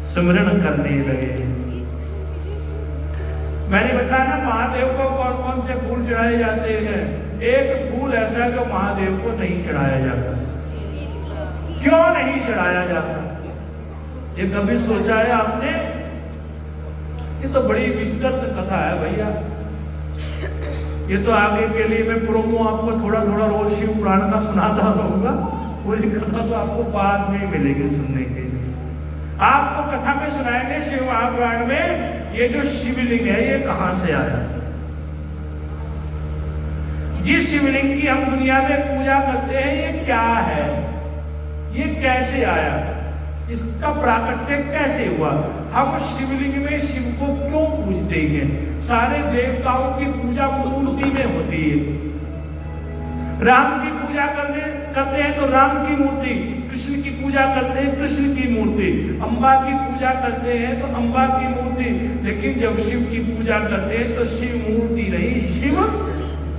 सिमरन करने लगे। मैंने बताया ना महादेव को कौन कौन से फूल चढ़ाए जाते हैं। एक फूल ऐसा है जो महादेव को नहीं चढ़ाया जाता। क्यों नहीं चढ़ाया जाता? ये कभी सोचा है आपने? ये तो बड़ी विस्तृत कथा है भैया। ये तो आगे के लिए मैं प्रोमो आपको थोड़ा थोड़ा रोज शिव पुराण का सुनाता रहूंगा, पूरी कथा तो आपको बाद में मिलेगी सुनने के लिए। आपको कथा में सुनाएंगे शिव महापुराण में ये जो शिवलिंग है ये कहां से आया। जिस शिवलिंग की हम दुनिया में पूजा करते हैं ये क्या है, ये कैसे आया, इसका प्राकट्य कैसे हुआ, हम शिवलिंग में शिव को क्यों पूजते हैं। सारे देवताओं की पूजा मूर्ति में होती है। राम की पूजा करते हैं तो राम की मूर्ति, कृष्ण की पूजा करते हैं कृष्ण की मूर्ति, अम्बा की पूजा करते हैं तो अम्बा की मूर्ति। लेकिन जब शिव की पूजा करते हैं तो शिव मूर्ति नहीं शिव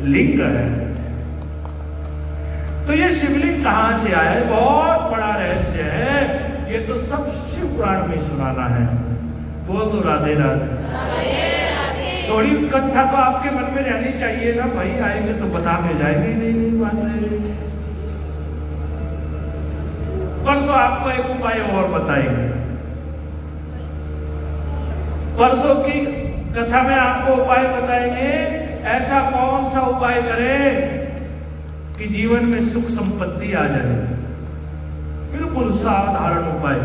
लिंग है। तो ये शिवलिंग कहां से आया है, बहुत बड़ा रहस्य है। ये तो सब शिव पुराण में सुनाना है। वो तो राधे राधे। थोड़ी उत्कंठा तो आपके मन में रहनी चाहिए ना भाई, आएंगे तो बता के जाएंगे। नहीं बात। परसों आपको एक उपाय और बताएंगे। परसों की कथा में आपको उपाय बताएंगे, ऐसा कौन सा उपाय करें कि जीवन में सुख संपत्ति आ जाए। बिल्कुल साधारण उपाय,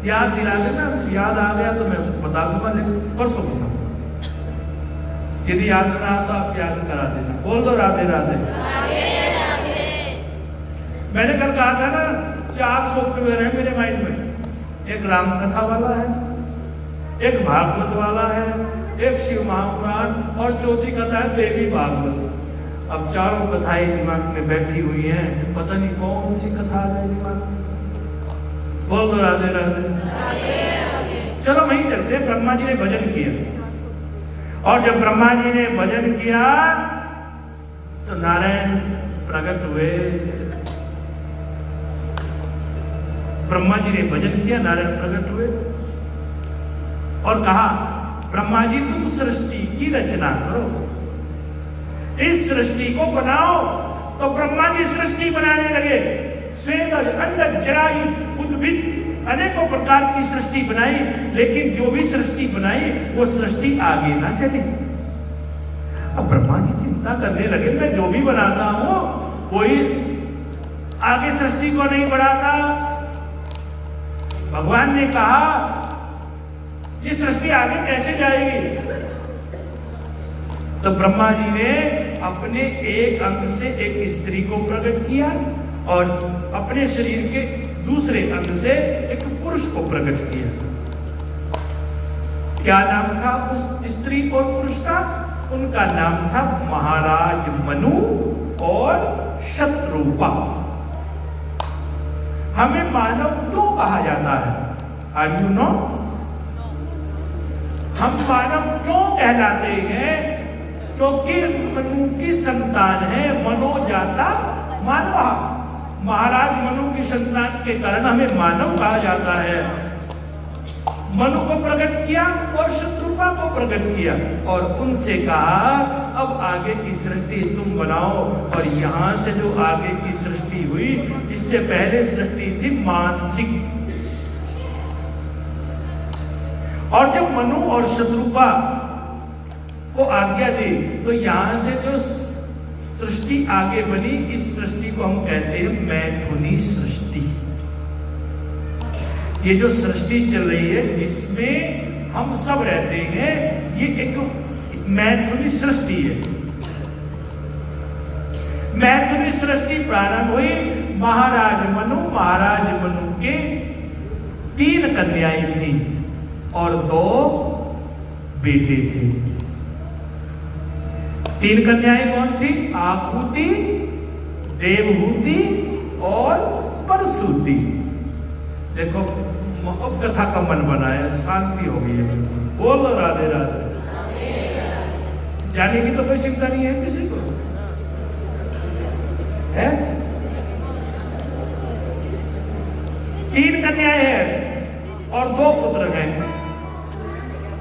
याद दिला देना, याद आ गया तो मैं उसको बता दूंगा, लेकिन परसों बताऊंगा। यदि याद ना तो आप याद करा देना। बोल दो राधे राधे। मैंने कल कहा था ना 4 सॉफ्टवेयर है मेरे माइंड में। एक राम कथा वाला है, एक भागवत वाला है, एक शिव महापुराण और चौथी कथा है देवी भागवत। अब चारों कथाएं दिमाग में बैठी हुई हैं, पता नहीं कौन सी कथा आ जाए दिमाग में। बोल दो राधे राधे। चलो वहीं चलते। ब्रह्मा जी ने भजन किया और जब ब्रह्मा जी ने भजन किया तो नारायण प्रकट हुए। ब्रह्मा जी ने भजन किया, नारायण प्रकट हुए और कहा ब्रह्मा जी तुम सृष्टि की रचना करो, इस सृष्टि को बनाओ। तो ब्रह्मा जी सृष्टि बनाने लगे। स्वेदज अंडज जरायु उद्भिज अनेकों प्रकार की सृष्टि बनाई, लेकिन जो भी सृष्टि बनाई वो सृष्टि आगे ना चली। अब ब्रह्मा जी चिंता करने लगे, मैं जो भी बनाता हूं कोई आगे सृष्टि को नहीं बढ़ाता। भगवान ने कहा ये सृष्टि आगे कैसे जाएगी। तो ब्रह्मा जी ने अपने एक अंग से एक स्त्री को प्रकट किया और अपने शरीर के दूसरे अंग से एक पुरुष को प्रकट किया। क्या नाम था उस स्त्री और पुरुष का? उनका नाम था महाराज मनु और शत्रुपा। हमें मानव क्यों कहा जाता है? Are you know? हम मानव क्यों कहलाते हैं? क्योंकि मनु की संतान है, मनोजाता मानवा। महाराज मनु की संतान के कारण हमें मानव कहा जाता है। मनु को प्रकट किया और शत्रुपा को प्रकट किया और उनसे कहा अब आगे की सृष्टि तुम बनाओ। और यहां से जो आगे की सृष्टि हुई, इससे पहले सृष्टि थी मानसिक। और जब मनु और शत्रुपा को आज्ञा दी तो यहां से जो सृष्टि आगे बनी, इस सृष्टि को हम कहते हैं मैथुनी सृष्टि। ये जो सृष्टि चल रही है जिसमें हम सब रहते हैं, ये एक मैथुनी सृष्टि है। मैथुनी सृष्टि प्रारंभ हुई महाराज मनु के 3 कन्याएं थी और 2 बेटे थे। 3 कन्याएं कौन थी? आकुति, देवहूति और परसूति। देखो अब कथा का मन बनाया, शांति हो गई है। बोलो राधे राधे। जाने की तो कोई चिंता नहीं है किसी को, है? 3 कन्याएं हैं और 2 पुत्र हैं,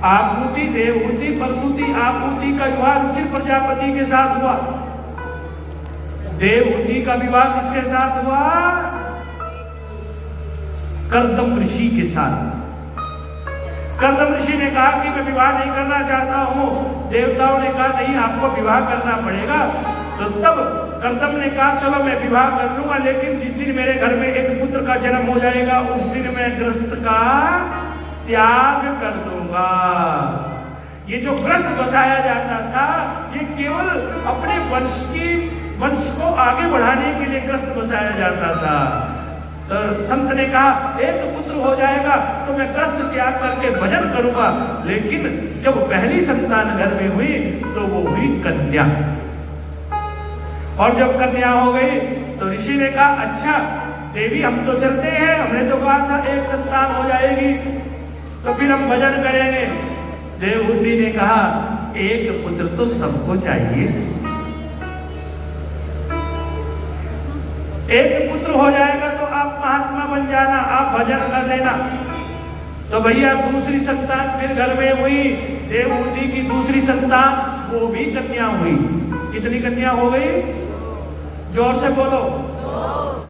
आकुति, देवहूति, परसूति। आकुति का विवाह रुचिर प्रजापति के साथ हुआ। देवहूति का विवाह किसके साथ हुआ? कर्दम ऋषि के साथ। कर्दम ऋषि ने कहा कि मैं विवाह नहीं करना चाहता हूं, देवताओं ने कहा नहीं आपको विवाह करना पड़ेगा। तो तब कर्दम ने कहा चलो मैं विवाह कर लूंगा, लेकिन जिस दिन मेरे घर में एक पुत्र का जन्म हो जाएगा उस दिन मैं ग्रस्त का त्याग कर दूंगा। ये जो ग्रस्त बसाया जाता था ये केवल अपने वंश को आगे बढ़ाने के लिए ग्रस्त बसाया जाता था। तो संत ने कहा एक पुत्र हो जाएगा तो मैं ग्रस्त त्याग करके भजन करूंगा, लेकिन जब पहली संतान घर में हुई तो वो हुई कन्या। और जब कन्या हो गई तो ऋषि ने कहा अच्छा देवी हम तो चलते हैं, हमने तो कहा था एक संतान हो जाएगी तो फिर हम भजन करेंगे। देवहूति ने कहा एक पुत्र तो सबको चाहिए, एक पुत्र हो जाएगा तो आप महात्मा बन जाना, आप भजन कर लेना। तो भैया दूसरी संतान फिर घर में हुई, देवहूति की दूसरी संतान वो भी कन्या हुई। कितनी कन्या हो गई? जोर से बोलो।